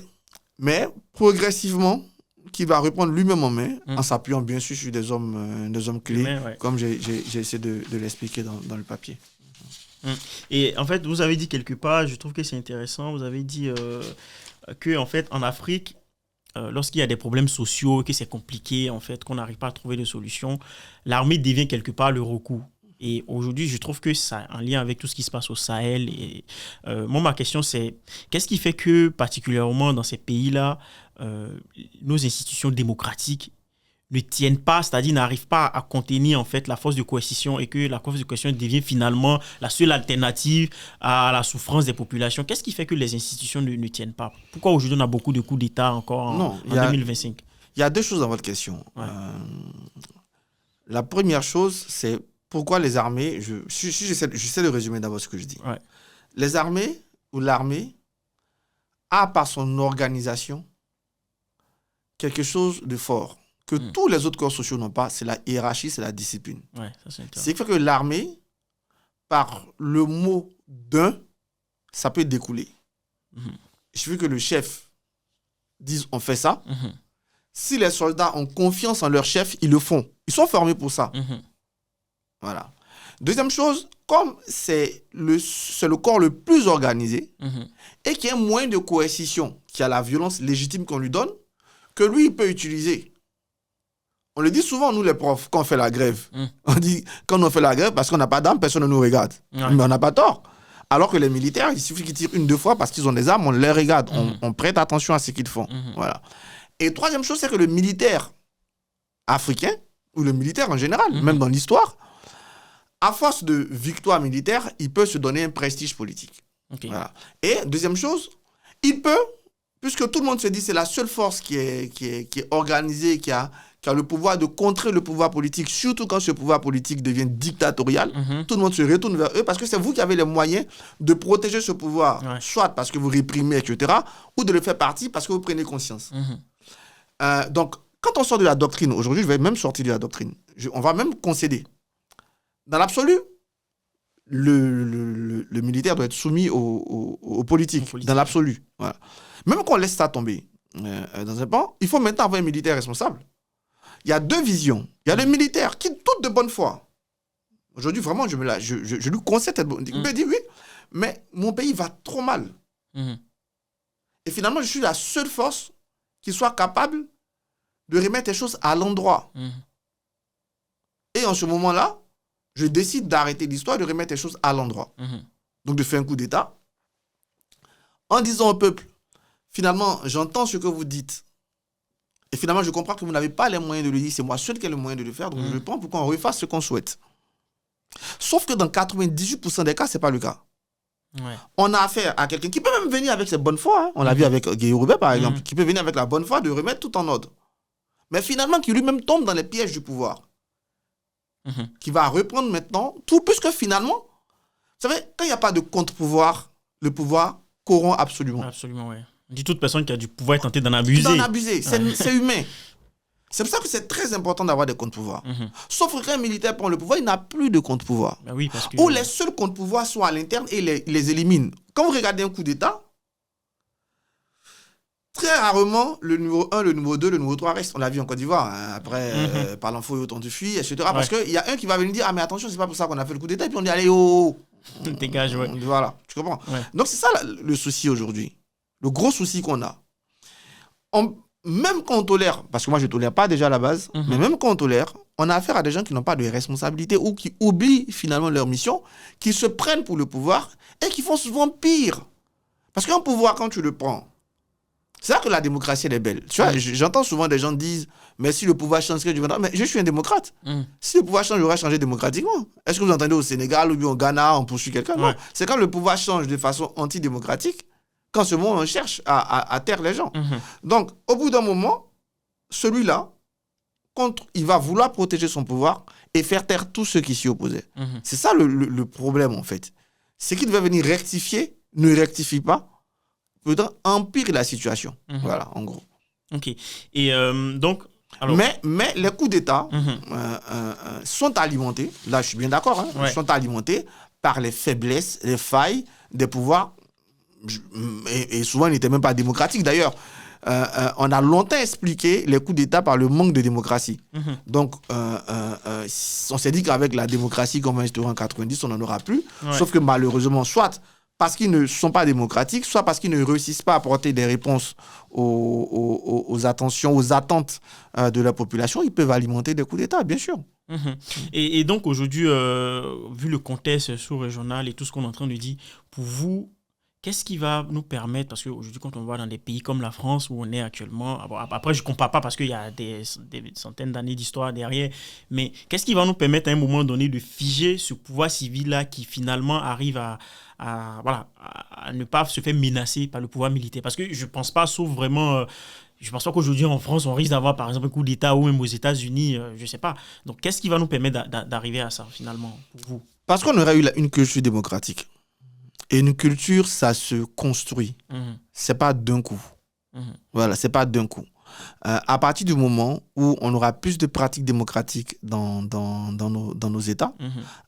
mais progressivement, qu'il va reprendre lui-même en main, en s'appuyant bien sûr sur des hommes clés, comme j'ai essayé de l'expliquer dans le papier. Et en fait, vous avez dit quelque part, je trouve que c'est intéressant, vous avez dit que en fait, en Afrique, lorsqu'il y a des problèmes sociaux, que c'est compliqué, en fait, qu'on n'arrive pas à trouver de solution, l'armée devient quelque part le recours. Et aujourd'hui, je trouve que ça a un lien avec tout ce qui se passe au Sahel. Et, moi, ma question, c'est qu'est-ce qui fait que, particulièrement dans ces pays-là, nos institutions démocratiques ne tiennent pas, c'est-à-dire n'arrivent pas à contenir en fait la force de coercition et que la force de coercition devient finalement la seule alternative à la souffrance des populations. Qu'est-ce qui fait que les institutions ne tiennent pas? Pourquoi aujourd'hui on a beaucoup de coups d'État encore en 2025? Il y a deux choses dans votre question. La première chose, c'est pourquoi les armées, j'essaie de résumer d'abord ce que je dis. Les armées ou l'armée a par son organisation quelque chose de fort que tous les autres corps sociaux n'ont pas, c'est la hiérarchie, c'est la discipline. C'est fait que l'armée, par le mot d'un, ça peut découler. Il suffit que le chef dise on fait ça. Si les soldats ont confiance en leur chef, ils le font. Ils sont formés pour ça. Voilà. Deuxième chose, comme c'est le corps le plus organisé et qu'il y a moins de coercition, qu'il y a la violence légitime qu'on lui donne, que lui, il peut utiliser. On le dit souvent, nous les profs, quand on fait la grève. On dit, quand on fait la grève, parce qu'on n'a pas d'armes, personne ne nous regarde. Mais on n'a pas tort. Alors que les militaires, il suffit qu'ils tirent une, deux fois parce qu'ils ont des armes, on les regarde. On prête attention à ce qu'ils font. Voilà. Et troisième chose, c'est que le militaire africain, ou le militaire en général, même dans l'histoire, à force de victoire militaire, il peut se donner un prestige politique. Voilà. Et deuxième chose, il peut, puisque tout le monde se dit que c'est la seule force qui est organisée, qui a le pouvoir de contrer le pouvoir politique, surtout quand ce pouvoir politique devient dictatorial, tout le monde se retourne vers eux parce que c'est vous qui avez les moyens de protéger ce pouvoir, soit parce que vous réprimez, etc., ou de le faire partie parce que vous prenez conscience. Donc, quand on sort de la doctrine, aujourd'hui, je vais même sortir de la doctrine, on va même concéder. Dans l'absolu, le militaire doit être soumis aux politiques, dans l'absolu. Voilà. Même qu'on laisse ça tomber, dans un pan, il faut maintenant avoir un militaire responsable. Il y a deux visions. Il y a le militaire qui doute de bonne foi. Aujourd'hui, vraiment, je lui conseille cette bonne. Il me dit oui, mais mon pays va trop mal. Et finalement, je suis la seule force qui soit capable de remettre les choses à l'endroit. Et en ce moment-là, je décide d'arrêter l'histoire, de remettre les choses à l'endroit. Donc, de faire un coup d'État en disant au peuple, finalement, j'entends ce que vous dites. Et finalement, je comprends que vous n'avez pas les moyens de le dire. C'est moi seul qui ai le moyen de le faire. Donc, je prends pour qu'on refasse ce qu'on souhaite. Sauf que dans 98% des cas, ce n'est pas le cas. Ouais. On a affaire à quelqu'un qui peut même venir avec ses bonnes foi. Hein. On l'a vu avec Guy Roubaix, par exemple, qui peut venir avec la bonne foi de remettre tout en ordre. Mais finalement, qui lui-même tombe dans les pièges du pouvoir. Qui va reprendre maintenant tout, puisque finalement, vous savez, quand il n'y a pas de contre-pouvoir, le pouvoir corrompt absolument. Absolument, oui. On dit toute personne qui a du pouvoir est tentée d'en abuser. D'en abuser, c'est humain. C'est pour ça que c'est très important d'avoir des contre-pouvoirs. Sauf que quand un militaire prend le pouvoir, il n'a plus de contre-pouvoir. Ben oui, parce que... Ou les seuls contre-pouvoirs sont à l'interne et les éliminent. Quand vous regardez un coup d'État, très rarement, le numéro 1, le numéro 2, le numéro 3 restent. On l'a vu en Côte d'Ivoire. Hein. Après, par l'enfant et autant de fuis, etc. Parce qu'il y a un qui va venir dire « Ah, mais attention, c'est pas pour ça qu'on a fait le coup d'État. » Et puis on dit « Allez, oh !» Dégage, ouais. Voilà, tu comprends. Ouais. Donc c'est ça le souci aujourd'hui. Le gros souci qu'on a. Même quand on tolère, parce que moi je ne tolère pas déjà à la base, mais même quand on tolère, on a affaire à des gens qui n'ont pas de responsabilité ou qui oublient finalement leur mission, qui se prennent pour le pouvoir et qui font souvent pire. Parce qu'un pouvoir, quand tu le prends, c'est là que la démocratie elle est belle. Tu vois, j'entends souvent des gens dire mais si le pouvoir change, mais je suis un démocrate. Si le pouvoir change, j'aurais changé démocratiquement. Est-ce que vous entendez au Sénégal ou bien au Ghana, on poursuit quelqu'un? Non. C'est quand le pouvoir change de façon antidémocratique, qu'en ce moment on cherche à taire les gens. Donc, au bout d'un moment, celui-là, il va vouloir protéger son pouvoir et faire taire tous ceux qui s'y opposaient. C'est ça le problème en fait. C'est qu'il devait venir rectifier, ne rectifie pas, peut-être empire la situation. Voilà, en gros. Ok. Et donc... Alors... Mais les coups d'État sont alimentés, là je suis bien d'accord, sont alimentés par les faiblesses, les failles des pouvoirs, et souvent ils n'étaient même pas démocratiques d'ailleurs. On a longtemps expliqué les coups d'État par le manque de démocratie. Donc, on s'est dit qu'avec la démocratie qu'on va instaurer en 90, on n'en aura plus. Sauf que malheureusement, soit parce qu'ils ne sont pas démocratiques, soit parce qu'ils ne réussissent pas à apporter des réponses aux attentions, aux attentes de la population, ils peuvent alimenter des coups d'État, bien sûr. Et donc aujourd'hui, vu le contexte sous-régional et tout ce qu'on est en train de dire, pour vous, qu'est-ce qui va nous permettre, parce qu'aujourd'hui, quand on va dans des pays comme la France où on est actuellement, après je ne compare pas parce qu'il y a des centaines d'années d'histoire derrière, mais qu'est-ce qui va nous permettre à un moment donné de figer ce pouvoir civil-là qui finalement arrive à ne pas se faire menacer par le pouvoir militaire? Parce que je ne pense pas, sauf vraiment... je ne pense pas qu'aujourd'hui en France, on risque d'avoir par exemple un coup d'État ou même aux États-Unis, je ne sais pas. Donc qu'est-ce qui va nous permettre d'arriver à ça finalement pour vous? Parce qu'on aurait eu une culture démocratique. Et une culture, ça se construit. C'est pas d'un coup. Voilà, c'est pas d'un coup. À partir du moment où on aura plus de pratiques démocratiques dans nos États,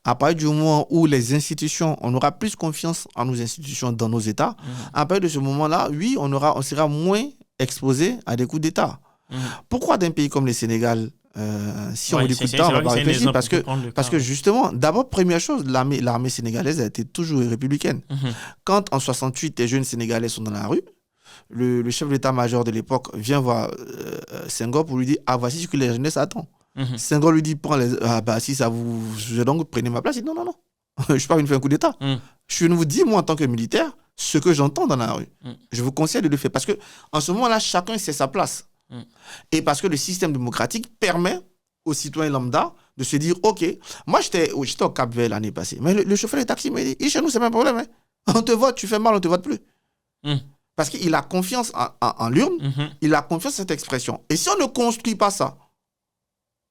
à partir du moment où les institutions, on aura plus confiance en nos institutions dans nos États, à partir de ce moment-là, oui, on sera moins exposé à des coups d'État. Pourquoi dans un pays comme le Sénégal, si on veut des coups d'État, on va pas réfléchir parce que justement, d'abord, première chose, l'armée sénégalaise a été toujours républicaine. Quand en 68, les jeunes Sénégalais sont dans la rue, le chef d'état-major de l'époque vient voir Senghor pour lui dire « Ah, voici ce que les jeunesses attendent. Senghor lui dit « Ah, bah, si ça vous... donc, prenez ma place. » Il dit « Non, je ne suis pas venu faire un coup d'État. Je viens de vous dire, moi, en tant que militaire, ce que j'entends dans la rue. Je vous conseille de le faire. Parce qu'en ce moment-là, chacun sait sa place. Et parce que le système démocratique permet aux citoyens lambda de se dire ok, moi j'étais au Cap-Vert l'année passée, mais le chauffeur de taxi m'a dit chez nous c'est pas un problème, on te vote, tu fais mal, on te vote plus. Parce qu'il a confiance en l'urne, il a confiance en cette expression. Et si on ne construit pas ça,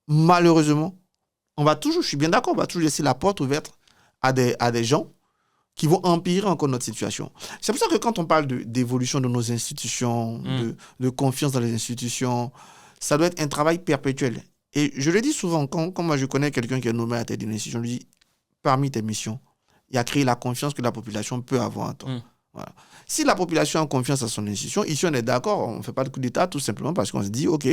malheureusement, on va toujours, je suis bien d'accord, on va toujours laisser la porte ouverte à des gens qui vont empirer encore notre situation. C'est pour ça que quand on parle d'évolution de nos institutions, de confiance dans les institutions, ça doit être un travail perpétuel. Et je le dis souvent, quand moi je connais quelqu'un qui est nommé à la tête d'une institution, je lui dis, parmi tes missions, il y a créé la confiance que la population peut avoir en toi. Voilà. Si la population a confiance à son institution, ici on est d'accord, on ne fait pas de coup d'État tout simplement parce qu'on se dit, ok,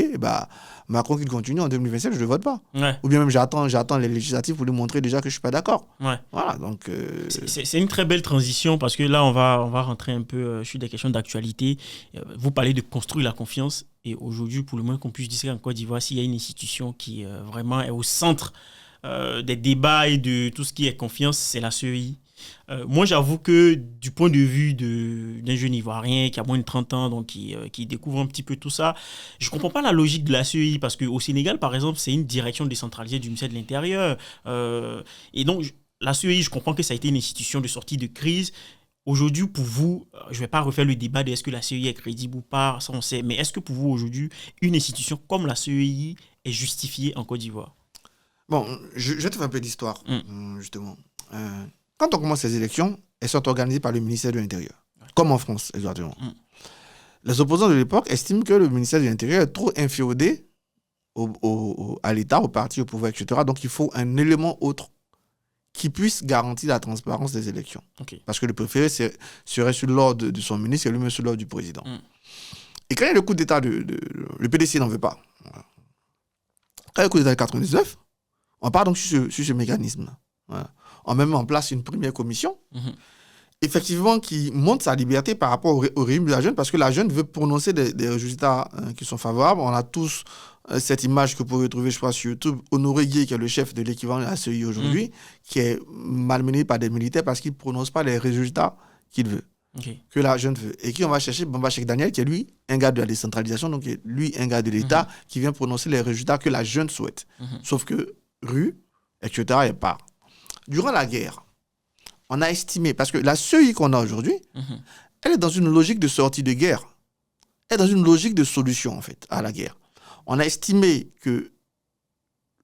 Macron qu'il continue en 2027, je ne le vote pas. Ouais. Ou bien même j'attends les législatives pour lui montrer déjà que je ne suis pas d'accord. Ouais. Voilà, donc... C'est une très belle transition parce que là, on va rentrer un peu sur des questions d'actualité. Vous parlez de construire la confiance et aujourd'hui, pour le moins qu'on puisse dire qu'en Côte d'Ivoire, s'il y a une institution qui vraiment est au centre des débats et de tout ce qui est confiance, c'est la CEI. Moi, j'avoue que du point de vue d'un jeune Ivoirien qui a moins de 30 ans, donc qui découvre un petit peu tout ça, je ne comprends pas la logique de la CEI parce qu'au Sénégal, par exemple, c'est une direction décentralisée du ministère de l'Intérieur. Et donc, la CEI, je comprends que ça a été une institution de sortie de crise. Aujourd'hui, pour vous, je ne vais pas refaire le débat de est-ce que la CEI est crédible ou pas, ça on sait, mais est-ce que pour vous, aujourd'hui, une institution comme la CEI est justifiée en Côte d'Ivoire? Bon, je vais te faire un peu d'histoire, justement. Quand on commence les élections, elles sont organisées par le ministère de l'Intérieur, comme en France, exactement. Les opposants de l'époque estiment que le ministère de l'Intérieur est trop inféodé à l'État, au parti, au pouvoir, etc. Donc, il faut un élément autre qui puisse garantir la transparence des élections. Okay. Parce que le préféré serait sur l'ordre de son ministre et lui-même sur l'ordre du président. Et quand il y a le coup d'État, le PDC n'en veut pas. Voilà. Quand il y a le coup d'État de 99, on part donc sur ce mécanisme. Voilà. On met en place une première commission, effectivement, qui montre sa liberté par rapport au régime de la jeune, parce que la jeune veut prononcer des résultats qui sont favorables. On a tous cette image que vous pouvez trouver, je crois, sur YouTube, Honoré Gueye, qui est le chef de l'équivalent de la CEI aujourd'hui, qui est malmené par des militaires parce qu'il ne prononce pas les résultats qu'il veut, que la jeune veut. Et qui on va chercher Bamba Cheikh Daniel, qui est lui un gars de la décentralisation, donc lui un gars de l'État, qui vient prononcer les résultats que la jeune souhaite. Sauf que rue, etc., est part. Durant la guerre, on a estimé, parce que la CEI qu'on a aujourd'hui, elle est dans une logique de sortie de guerre. Elle est dans une logique de solution, en fait, à la guerre. On a estimé que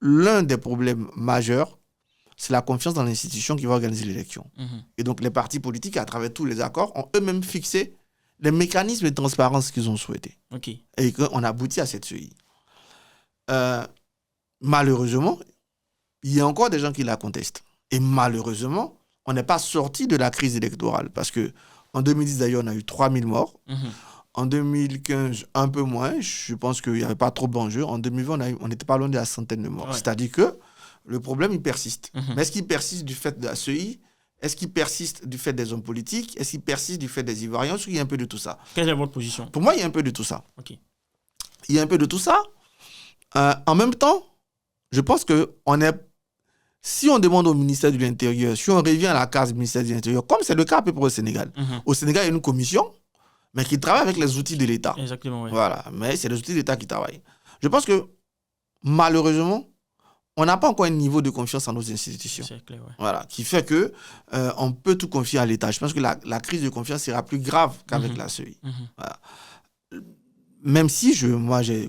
l'un des problèmes majeurs, c'est la confiance dans l'institution qui va organiser l'élection. Et donc, les partis politiques, à travers tous les accords, ont eux-mêmes fixé les mécanismes de transparence qu'ils ont souhaités. Et qu'on aboutit à cette CEI. Malheureusement, il y a encore des gens qui la contestent. Et malheureusement, on n'est pas sorti de la crise électorale. Parce qu'en 2010, d'ailleurs, on a eu 3000 morts. En 2015, un peu moins. Je pense qu'il n'y avait pas trop d'enjeux. En 2020, on n'était pas loin de la centaine de morts. C'est-à-dire que le problème, il persiste. Mais est-ce qu'il persiste du fait de la CEI? Est-ce qu'il persiste du fait des hommes politiques? Est-ce qu'il persiste du fait des Ivoiriens? Il y a un peu de tout ça. Quelle est votre position? Pour moi, il y a un peu de tout ça. Il y a un peu de tout ça. En même temps, je pense qu'on est... Si on demande au ministère de l'Intérieur, si on revient à la case du ministère de l'Intérieur, comme c'est le cas à peu près au Sénégal. Au Sénégal, il y a une commission, mais qui travaille avec les outils de l'État. Exactement, oui. Voilà, mais c'est les outils de l'État qui travaillent. Je pense que, malheureusement, on n'a pas encore un niveau de confiance en nos institutions. C'est clair, ouais. Voilà, qui fait que on peut tout confier à l'État. Je pense que la crise de confiance sera plus grave qu'avec la CEI. Voilà. Même si,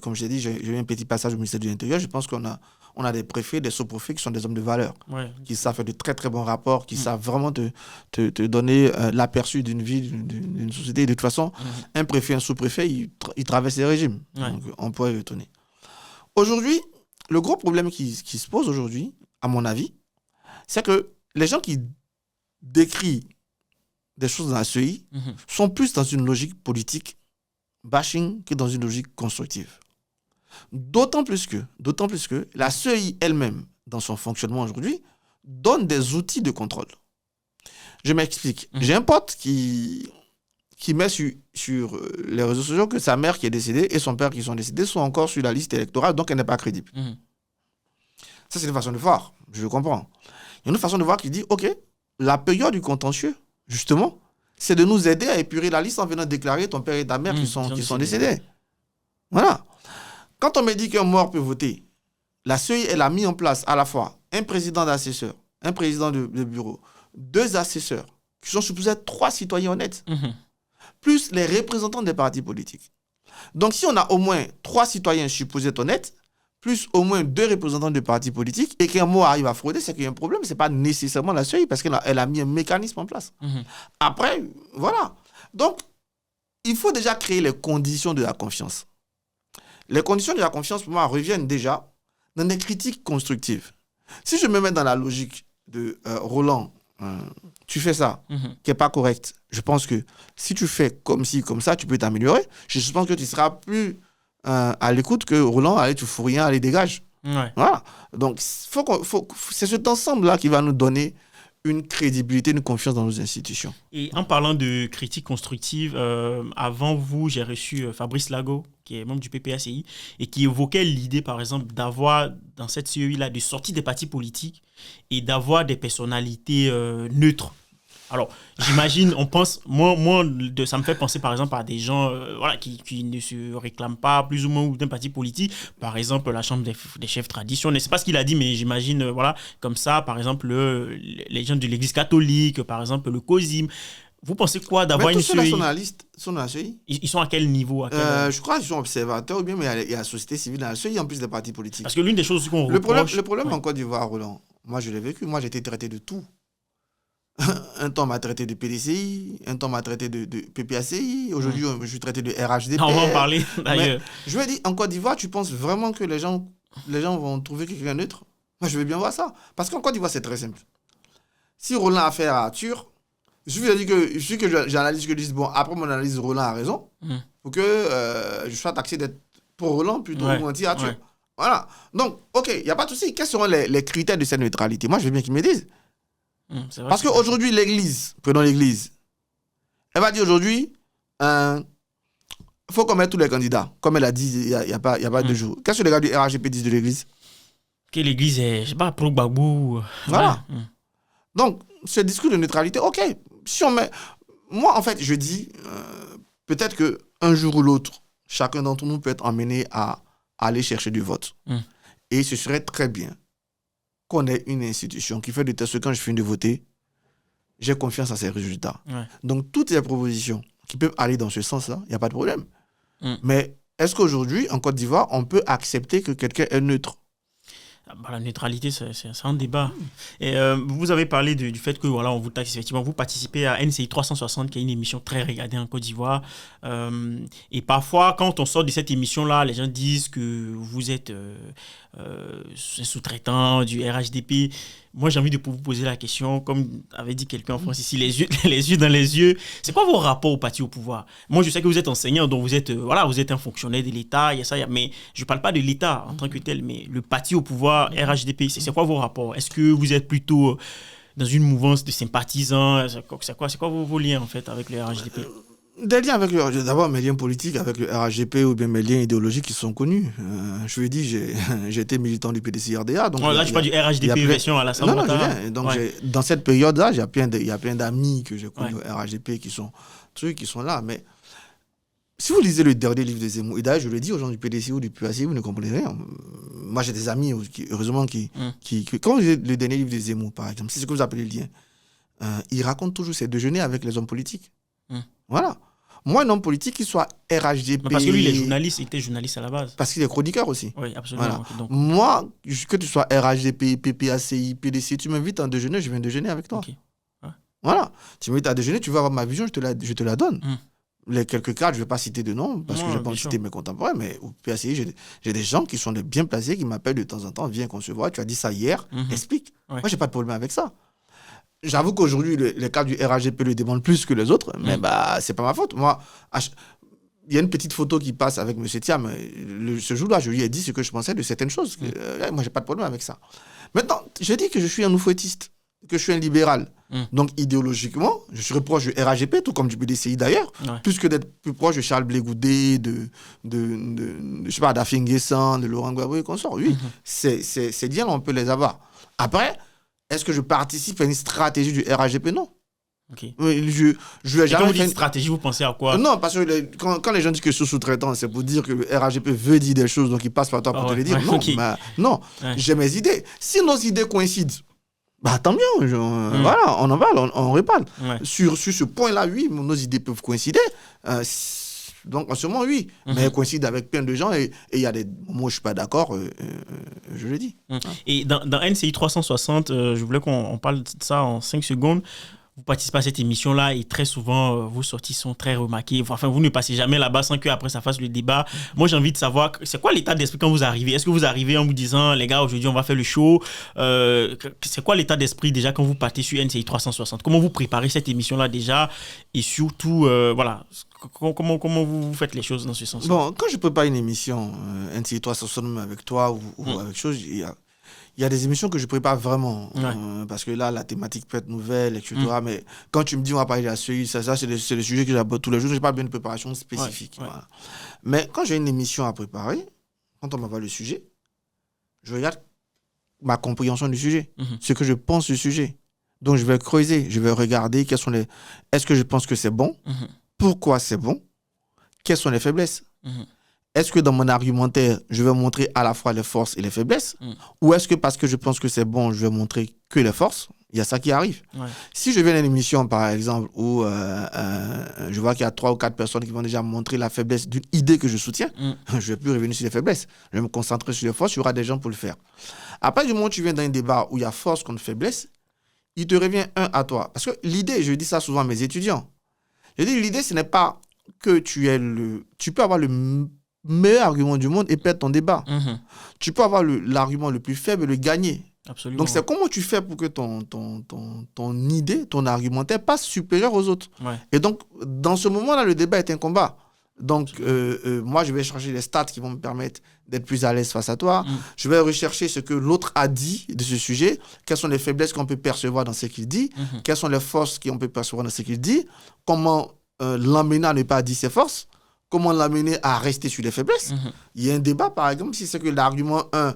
comme je l'ai dit, j'ai eu un petit passage au ministère de l'Intérieur, je pense qu'on a des préfets, des sous-préfets qui sont des hommes de valeur, qui savent faire de très très bons rapports, qui savent vraiment te donner l'aperçu d'une ville, d'une société. Et de toute façon, un préfet, un sous-préfet, ils traversent les régimes. Donc, on pourrait y retourner. Aujourd'hui, le gros problème qui se pose aujourd'hui, à mon avis, c'est que les gens qui décrivent des choses dans la CEI sont plus dans une logique politique bashing que dans une logique constructive. D'autant plus que la CEI elle-même, dans son fonctionnement aujourd'hui, donne des outils de contrôle. Je m'explique. J'ai un pote qui met sur les réseaux sociaux que sa mère qui est décédée et son père qui sont décédés sont encore sur la liste électorale, donc elle n'est pas crédible. Ça, c'est une façon de voir. Je comprends. Il y a une façon de voir qui dit, OK, la période du contentieux, justement, c'est de nous aider à épurer la liste en venant déclarer ton père et ta mère qui sont décédés. Voilà. Quand on me dit qu'un mort peut voter, la CEI, elle a mis en place à la fois un président d'assesseur, un président de bureau, 2 assesseurs, qui sont supposés être 3 citoyens honnêtes, plus les représentants des partis politiques. Donc, si on a au moins 3 citoyens supposés être honnêtes, plus au moins 2 représentants de partis politiques, et qu'un mot arrive à frauder, c'est qu'il y a un problème. Ce n'est pas nécessairement la CEI, parce qu'elle a mis un mécanisme en place. Après, voilà. Donc, il faut déjà créer les conditions de la confiance. Les conditions de la confiance, pour moi, reviennent déjà dans des critiques constructives. Si je me mets dans la logique de Roland, tu fais ça, qui n'est pas correct. Je pense que si tu fais comme ci, comme ça, tu peux t'améliorer. Je pense que tu seras plus à l'écoute que Roland, allez, tu fous rien, allez, dégage. Ouais. Voilà. Donc, c'est cet ensemble-là qui va nous donner une crédibilité, une confiance dans nos institutions. Et en parlant de critique constructive, avant vous, j'ai reçu Fabrice Lago, qui est membre du PPACI, et qui évoquait l'idée, par exemple, d'avoir, dans cette CEI-là, de sortir des partis politiques et d'avoir des personnalités neutres. Alors, j'imagine, on pense, ça me fait penser par exemple à des gens qui ne se réclament pas plus ou moins d'un parti politique. Par exemple, la Chambre des chefs tradition. Je ne sais pas ce qu'il a dit, mais j'imagine, comme ça, par exemple, les gens de l'Église catholique, par exemple, le COSIM. Vous pensez quoi d'avoir une CEI? Sont dans la CEI. Ils sont à quel niveau? Je crois qu'ils sont observateurs, ou bien, mais il y a la société civile dans la CEI, en plus des partis politiques. Parce que l'une des choses qu'on reproche... Le problème en Côte d'Ivoire, Roland, moi je l'ai vécu, moi j'ai été traité de tout. Un temps, on m'a traité de PDCI, un temps, on m'a traité de PPACI, aujourd'hui, je suis traité de RHDP. On va en parler, d'ailleurs. Je veux dire, en Côte d'Ivoire, tu penses vraiment que les gens vont trouver quelqu'un neutre? Moi, je veux bien voir ça. Parce qu'en Côte d'Ivoire, c'est très simple. Si Roland a affaire à Arthur, il suffit que j'analyse ce que je dis, bon, après mon analyse, Roland a raison, pour que je sois taxé d'être pour Roland plutôt que anti-Arthur. Ouais. Voilà. Donc, OK, il n'y a pas de souci. Quels seront les critères de cette neutralité? Moi, je veux bien qu'ils me disent. Parce qu'aujourd'hui, prenons l'Église, elle va dire aujourd'hui, il faut qu'on mette tous les candidats, comme elle a dit il n'y a pas 2 jours. Qu'est-ce que les gars du RHGP disent de l'Église? Que l'Église est, je ne sais pas, pro-Gbagbo. Voilà. Donc, ce discours de neutralité, OK. Si on met... Moi, en fait, je dis, peut-être qu'un jour ou l'autre, chacun d'entre nous peut être emmené à aller chercher du vote. Et ce serait très bien qu'on ait une institution qui fait de telle sorte que quand je finis de voter, j'ai confiance à ses résultats. Ouais. Donc, toutes les propositions qui peuvent aller dans ce sens-là, il n'y a pas de problème. Mais est-ce qu'aujourd'hui, en Côte d'Ivoire, on peut accepter que quelqu'un est neutre? La neutralité, c'est un débat. Et vous avez parlé du fait que on vous taxe, effectivement, vous participez à NCI 360, qui est une émission très regardée en Côte d'Ivoire. Et parfois, quand on sort de cette émission-là, les gens disent que vous êtes un sous-traitant du RHDP. Moi, j'ai envie de vous poser la question, comme avait dit quelqu'un en France ici, les yeux dans les yeux. C'est quoi vos rapports au parti au pouvoir? Moi, je sais que vous êtes enseignant, donc vous êtes un fonctionnaire de l'État, il y a ça, mais je ne parle pas de l'État en tant que tel, mais le parti au pouvoir, RHDP, c'est quoi vos rapports? Est-ce que vous êtes plutôt dans une mouvance de sympathisants? C'est quoi vos liens, en fait, avec le RHDP? Des liens avec d'abord mes liens politiques avec le RHGP ou bien mes liens idéologiques qui sont connus. Je lui ai dit, j'ai été militant du PDC-RDA. Donc là, je parle du RHDP version à la Ouattara. Non, je viens. Donc, dans cette période-là, il y a plein d'amis que j'ai connus au RHGP qui sont là. Mais si vous lisez le dernier livre de Zemmour, et d'ailleurs, je le dis aux gens du PDC ou du PAC, vous ne comprenez rien. Moi, j'ai des amis, heureusement, qui quand vous lisez le dernier livre de Zemmour, par exemple, c'est ce que vous appelez le lien, il raconte toujours ses déjeuners avec les hommes politiques. Voilà. Moi, un homme politique qui soit RHDP... Non, parce que lui, il était journaliste à la base. Parce qu'il est chroniqueur aussi. Oui, absolument. Voilà. Okay, donc... Moi, que tu sois RHDP, PPACI, PDC, tu m'invites en déjeuner, je viens déjeuner avec toi. Okay. Ouais. Voilà. Tu m'invites à déjeuner, tu vas avoir ma vision, je te la donne. Les quelques cas, je ne vais pas citer de nom, parce que je n'ai pas cité mes contemporains, mais au PACI, j'ai des gens qui sont bien placés, qui m'appellent de temps en temps, viens qu'on se voit, tu as dit ça hier, explique. Moi, je n'ai pas de problème avec ça. J'avoue qu'aujourd'hui, les cas du RHGP le demandent plus que les autres, mais c'est pas ma faute. Moi, il y a une petite photo qui passe avec M. Thiam. Ce jour-là, je lui ai dit ce que je pensais de certaines choses. Moi, j'ai pas de problème avec ça. Maintenant, je dis que je suis un oufouettiste, que je suis un libéral. Donc, idéologiquement, je suis proche du RHGP, tout comme du PDCI d'ailleurs, plus que d'être plus proche de Charles Blé Goudé, je sais pas, d'Afin Guessan, de Laurent Gbagbo et consorts. Oui, c'est bien, on peut les avoir. Après, est-ce que je participe à une stratégie du RHGP? Non. Okay. Quand vous dites stratégie, vous pensez à quoi? Non, parce que quand les gens disent que je suis sous-traitant, c'est pour dire que le RHGP veut dire des choses, donc ils passent par toi pour te les dire. Non, j'ai mes idées. Si nos idées coïncident, tant mieux. Voilà, on en parle, on reparle. Sur ce point-là, oui, nos idées peuvent coïncider. Donc, en ce moment, oui. Mais elle coïncide avec plein de gens et il y a des moments où je ne suis pas d'accord, je le dis. Et dans NCI 360, je voulais qu'on parle de ça en 5 secondes. vous participez à cette émission-là et très souvent, vos sorties sont très remarquées. Enfin, vous ne passez jamais là-bas sans qu'après ça fasse le débat. Moi, j'ai envie de savoir, c'est quoi l'état d'esprit quand vous arrivez? Est-ce que vous arrivez en vous disant, les gars, aujourd'hui, on va faire le show? C'est quoi l'état d'esprit déjà quand vous partez sur NCI 360? Comment vous préparez cette émission-là déjà? Et surtout, voilà, comment vous faites les choses dans ce sens-là? Bon, quand je prépare une émission, NCI 360 avec toi ou avec chose, il y a des émissions que je prépare vraiment. Parce que là, la thématique peut être nouvelle, etc. Mais quand tu me dis, on va parler de la CEI, ça c'est le sujet que j'aborde tous les jours. Je n'ai pas bien de préparation spécifique. Voilà. Mais quand j'ai une émission à préparer, quand on m'envoie le sujet, je regarde ma compréhension du sujet, ce que je pense du sujet. Donc, je vais creuser, je vais regarder quels sont les... Est-ce que je pense que c'est bon? Pourquoi c'est bon? Quelles sont les faiblesses? Est-ce que dans mon argumentaire, je vais montrer à la fois les forces et les faiblesses? Ou est-ce que parce que je pense que c'est bon, je vais montrer que les forces? Il y a ça qui arrive. Si je viens à une émission, par exemple, où je vois qu'il y a 3 ou 4 personnes qui vont déjà montrer la faiblesse d'une idée que je soutiens, je ne vais plus revenir sur les faiblesses. Je vais me concentrer sur les forces, il y aura des gens pour le faire. Après, du moment où tu viens dans un débat où il y a force contre faiblesse, il te revient un à toi. Parce que l'idée, je dis ça souvent à mes étudiants, je dis l'idée, ce n'est pas que tu peux avoir le meilleur argument du monde et perdre ton débat. Tu peux avoir l'argument le plus faible et le gagner. Absolument. Donc, c'est comment tu fais pour que ton idée, ton argumentaire passe supérieur aux autres. Et donc, dans ce moment-là, le débat est un combat. Donc, moi, je vais chercher les stats qui vont me permettre d'être plus à l'aise face à toi. Je vais rechercher ce que l'autre a dit de ce sujet. Quelles sont les faiblesses qu'on peut percevoir dans ce qu'il dit. Quelles sont les forces qu'on peut percevoir dans ce qu'il dit. Comment l'emmener à ne pas dire ses forces. Comment l'amener à rester sur les faiblesses. Il y a un débat, par exemple, si c'est que l'argument 1,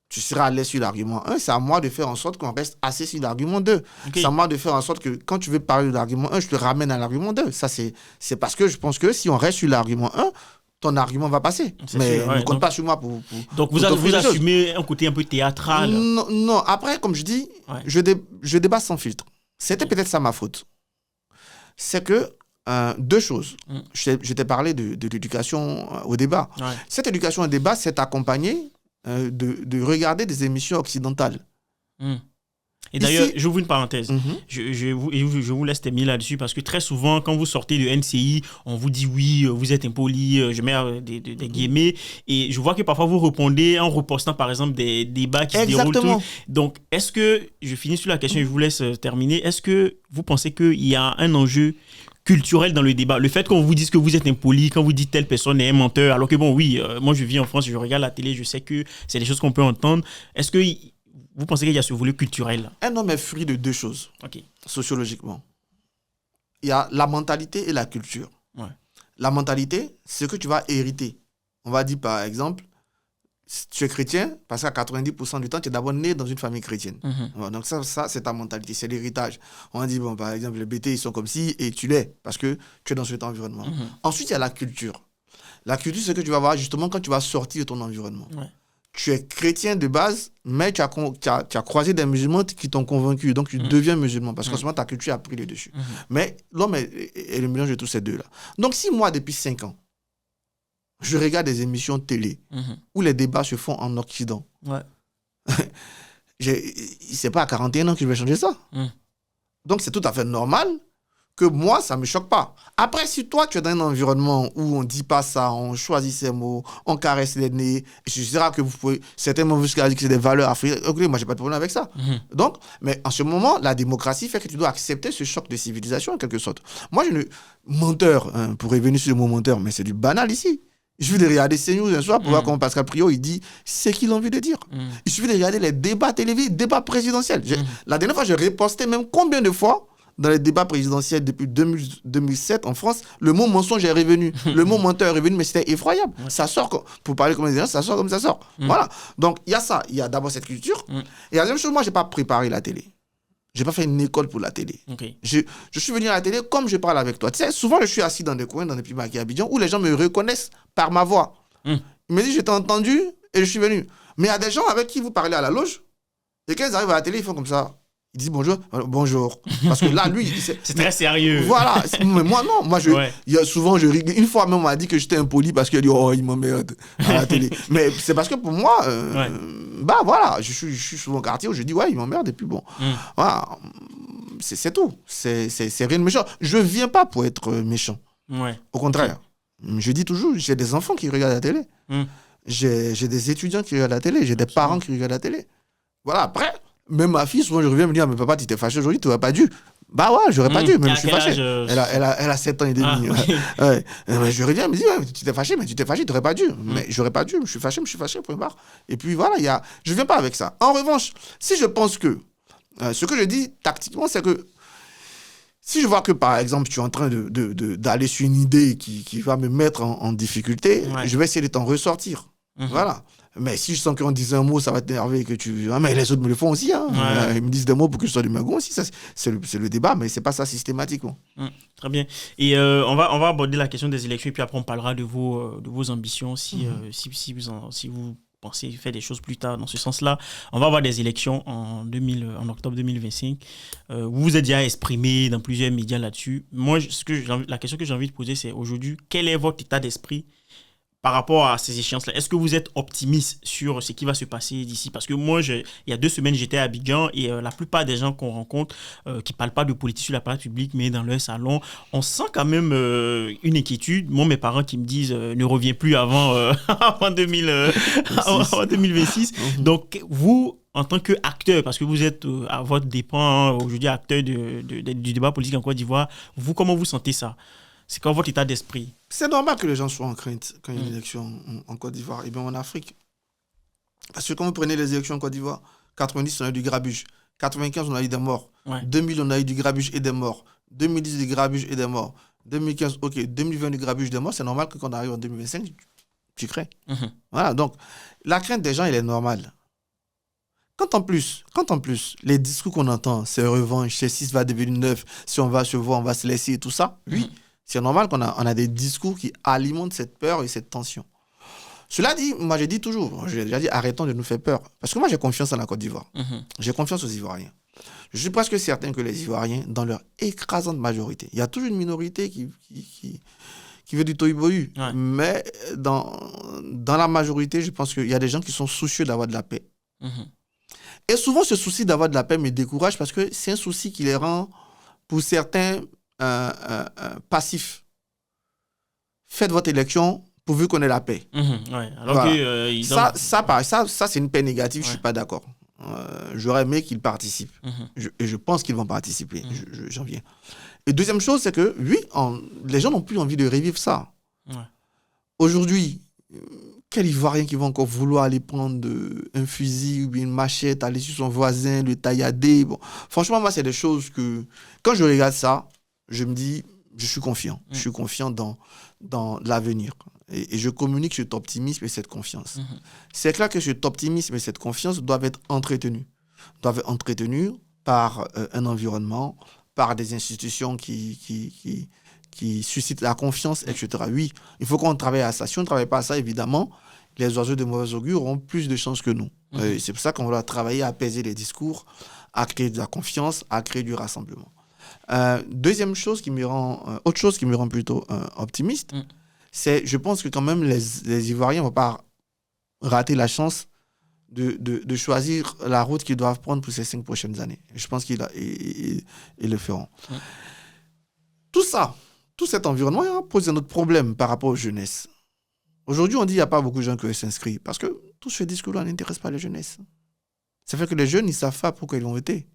tu seras à l'aise sur l'argument 1, c'est à moi de faire en sorte qu'on reste assez sur l'argument 2. C'est à moi de faire en sorte que quand tu veux parler de l'argument 1, je te ramène à l'argument 2. Ça, c'est parce que je pense que si on reste sur l'argument 1, ton argument va passer. Mais ne compte pas sur moi pour donc, vous assumez un côté un peu théâtral. Non. Après, comme je dis, je débat sans filtre. C'était peut-être ça ma faute. C'est que 2 choses. Je t'ai parlé de l'éducation au débat. Cette éducation au débat s'est accompagnée de regarder des émissions occidentales. Et d'ailleurs, j'ouvre une parenthèse. Je vous laisse terminer là-dessus parce que très souvent, quand vous sortez de NCI, on vous dit oui, vous êtes impoli, je mets des guillemets. Et je vois que parfois vous répondez en repostant par exemple des débats qui se déroulent. Donc, est-ce que, je finis sur la question et je vous laisse terminer, est-ce que vous pensez qu'il y a un enjeu culturel dans le débat? Le fait qu'on vous dise que vous êtes impoli, quand vous dites telle personne est un menteur, alors que bon, oui, moi je vis en France, je regarde la télé, je sais que c'est des choses qu'on peut entendre. Est-ce que vous pensez qu'il y a ce volet culturel? Un homme est fruit de 2 choses, sociologiquement. Il y a la mentalité et la culture. La mentalité, c'est ce que tu vas hériter. On va dire par exemple, tu es chrétien, parce qu'à 90% du temps, tu es d'abord né dans une famille chrétienne. Donc ça, c'est ta mentalité, c'est l'héritage. On dit, bon, par exemple, les BT, ils sont comme ci, et tu l'es, parce que tu es dans cet environnement. Ensuite, il y a la culture. La culture, c'est ce que tu vas voir justement quand tu vas sortir de ton environnement. Tu es chrétien de base, mais tu as croisé des musulmans qui t'ont convaincu, donc tu deviens musulman, parce qu'en ce moment, ta culture a pris le dessus. Mais l'homme est le mélange de tous ces deux-là. Donc si moi, depuis 5 ans, je regarde des émissions de télé où les débats se font en Occident. C'est pas à 41 ans que je vais changer ça. Donc, c'est tout à fait normal que moi, ça ne me choque pas. Après, si toi, tu es dans un environnement où on ne dit pas ça, on choisit ses mots, on caresse les nez, je dirais que vous pouvez, certainement, vous dire que c'est des valeurs africaines. Ok, moi, je n'ai pas de problème avec ça. Donc, mais en ce moment, la démocratie fait que tu dois accepter ce choc de civilisation, en quelque sorte. Moi, menteur, pour revenir sur le mot menteur, mais c'est du banal ici. Il suffit de regarder CNews un soir pour voir comment Pascal Priot, il dit ce qu'il a envie de dire. Il suffit de regarder les débats télévisés, débats présidentiels. La dernière fois, j'ai reposté même combien de fois dans les débats présidentiels depuis 2007 en France, le mot mensonge est revenu, le mot menteur est revenu, mais c'était effroyable. Ça sort, pour parler comme les gens, ça sort comme ça sort. Voilà. Donc, il y a ça. Il y a d'abord cette culture. Et la deuxième chose, moi, je n'ai pas préparé la télé. Je n'ai pas fait une école pour la télé. Je suis venu à la télé comme je parle avec toi. Tu sais, souvent, je suis assis dans des coins, dans des petits maquis à Abidjan, où les gens me reconnaissent par ma voix. Ils me disent, je t'ai entendu et je suis venu. Mais il y a des gens avec qui vous parlez à la loge, et quand ils arrivent à la télé, ils font comme ça. Ils disent bonjour, bonjour. Parce que là, lui... c'est très sérieux. Voilà. Mais moi, non. Moi, souvent, je rigole. Une fois même, on m'a dit que j'étais impoli parce qu'il dit, oh, il m'emmerde à la télé. Mais c'est parce que pour moi, voilà, je suis souvent au quartier où je dis, ouais, il m'emmerde. Et puis bon, voilà. c'est tout. C'est rien de méchant. Je ne viens pas pour être méchant. Ouais. Au contraire. Je dis toujours, j'ai des enfants qui regardent la télé. J'ai des étudiants qui regardent la télé. J'ai des parents qui regardent la télé. Voilà, après, même ma fille, souvent, je reviens me dire, mais papa, tu t'es fâché aujourd'hui, tu n'aurais pas dû. Bah ouais, j'aurais pas dû, même je suis fâché. Elle a 7 ans et demi. Ouais. Je reviens, me dis, ouais, tu t'es fâché, mais tu n'aurais pas dû. Mais j'aurais pas dû, je suis fâché, point barre. Et puis voilà, je viens pas avec ça. En revanche, si je pense que, ce que je dis tactiquement, c'est que, si je vois que, par exemple, tu es en train d'aller sur une idée qui va me mettre en difficulté, je vais essayer de t'en ressortir. Voilà. Mais si je sens qu'en disant un mot, ça va t'énerver, que tu... Ah, mais les autres me le font aussi. Hein. Ils me disent des mots pour que je sois du magon aussi. C'est le débat, mais ce n'est pas ça systématiquement. Très bien. Et on va aborder la question des élections, et puis après, on parlera de vos ambitions, si vous pensez faire des choses plus tard dans ce sens-là. On va avoir des élections en octobre 2025. Vous êtes déjà exprimé dans plusieurs médias là-dessus. Moi, la question que j'ai envie de poser, c'est aujourd'hui, quel est votre état d'esprit par rapport à ces échéances-là? Est-ce que vous êtes optimiste sur ce qui va se passer d'ici? Parce que moi, il y a 2 semaines, j'étais à Abidjan et la plupart des gens qu'on rencontre, qui ne parlent pas de politique sur la place publique, mais dans leur salon, on sent quand même une inquiétude. Moi, mes parents qui me disent ne reviens plus avant, avant 2026. Donc, vous, en tant qu'acteur, parce que vous êtes à votre dépend, aujourd'hui acteur du débat politique en Côte d'Ivoire, vous, comment vous sentez ça? C'est quoi votre état d'esprit? C'est normal que les gens soient en crainte quand il y a une élection en Côte d'Ivoire et bien en Afrique. Parce que quand vous prenez les élections en Côte d'Ivoire, 90, on a eu du grabuge. 95, on a eu des morts. 2000, on a eu du grabuge et des morts. 2010, du grabuge et des morts. 2015, ok. 2020, du grabuge et des morts. C'est normal que quand on arrive en 2025, tu crains. Voilà, donc la crainte des gens, elle est normale. Quand en plus, les discours qu'on entend, c'est revanche, c'est 6 va devenir 9, si on va se voir, on va se laisser et tout ça, oui. C'est normal qu'on a des discours qui alimentent cette peur et cette tension. Cela dit, moi j'ai dit toujours, j'ai déjà dit arrêtons de nous faire peur. Parce que moi j'ai confiance en la Côte d'Ivoire. J'ai confiance aux Ivoiriens. Je suis presque certain que les Ivoiriens, dans leur écrasante majorité, il y a toujours une minorité qui veut du tohu-bohu. Mais dans la majorité, je pense qu'il y a des gens qui sont soucieux d'avoir de la paix. Et souvent ce souci d'avoir de la paix me décourage parce que c'est un souci qui les rend, pour certains, passif. Faites votre élection pourvu qu'on ait la paix. Alors voilà. Ça, c'est une paix négative, je ne suis pas d'accord. J'aurais aimé qu'ils participent. Et je pense qu'ils vont participer. J'en viens. Et deuxième chose, c'est que, oui, les gens n'ont plus envie de revivre ça. Aujourd'hui, quel Ivoirien qui va encore vouloir aller prendre un fusil ou bien une machette, aller sur son voisin, le taillader? Bon. Franchement, moi, c'est des choses que, quand je regarde ça, je me dis, je suis confiant. Je suis confiant dans l'avenir. Et je communique cet optimisme et cette confiance. C'est clair que cet optimisme et cette confiance doivent être entretenus. Doivent être entretenus par un environnement, par des institutions qui suscitent la confiance, etc. Oui, il faut qu'on travaille à ça. Si on ne travaille pas à ça, évidemment, les oiseaux de mauvais augure auront plus de chances que nous. C'est pour ça qu'on va travailler à apaiser les discours, à créer de la confiance, à créer du rassemblement. Deuxième chose qui me rend, autre chose qui me rend plutôt optimiste, c'est, je pense que quand même les Ivoiriens ne vont pas rater la chance de choisir la route qu'ils doivent prendre pour ces 5 prochaines années. Je pense qu'ils le feront. Tout ça, tout cet environnement pose un autre problème par rapport aux jeunesses. Aujourd'hui, on dit qu'il n'y a pas beaucoup de gens qui s'inscrivent parce que tout ce discours-là n'intéresse pas les jeunesses. Ça fait que les jeunes, ils ne savent pas pourquoi ils vont voter.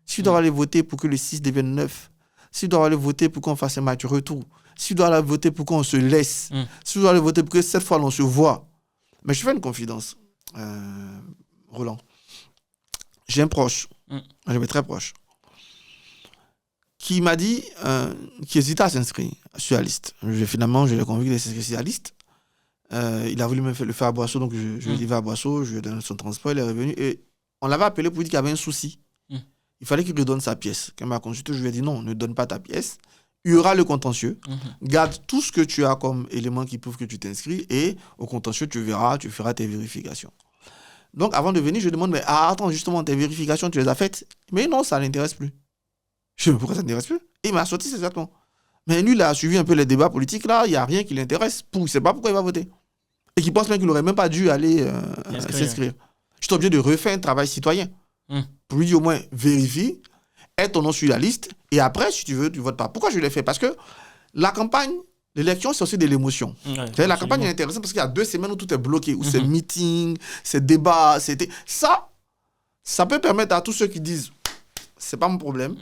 S'ils doivent aller voter pour que le 6 devienne 9, s'ils doivent aller voter pour qu'on fasse un match retour, s'ils doivent aller voter pour qu'on se laisse, s'ils doivent aller voter pour que cette fois, l'on se voit. Mais je fais une confidence, Roland. J'ai un proche, j'avais très proche, qui m'a dit qu'il hésitait à s'inscrire sur la liste. Finalement, je l'ai convaincu de s'inscrire sur la liste. Il a voulu me le faire à Boisseau, donc je l'ai à Boisseau, je lui ai donné son transport, il est revenu. Et on l'avait appelé pour lui dire qu'il y avait un souci. Il fallait qu'il lui donne sa pièce. Quand il m'a consulté, je lui ai dit non, ne donne pas ta pièce. Il y aura le contentieux. Garde tout ce que tu as comme élément qui prouve que tu t'inscris et au contentieux, tu verras, tu feras tes vérifications. Donc, avant de venir, je demande, mais attends, justement, tes vérifications, tu les as faites? Mais non, ça ne l'intéresse plus. Je me dis, pourquoi ça ne l'intéresse plus? Et il m'a sorti, c'est exactement. Mais lui, il a suivi un peu les débats politiques, là, il n'y a rien qui l'intéresse. Il ne sait pas pourquoi il va voter. Et qu'il pense même qu'il n'aurait même pas dû aller s'inscrire. Je suis obligé de refaire un travail citoyen. Pour lui dire au moins, vérifie. est ton nom sur la liste, et après, si tu veux, tu votes pas. Pourquoi je l'ai fait? Parce que la campagne, l'élection, c'est aussi de l'émotion. La campagne est intéressante parce qu'il y a 2 semaines où tout est bloqué, où c'est meeting, c'est débat, c'était... Ça peut permettre à tous ceux qui disent c'est pas mon problème,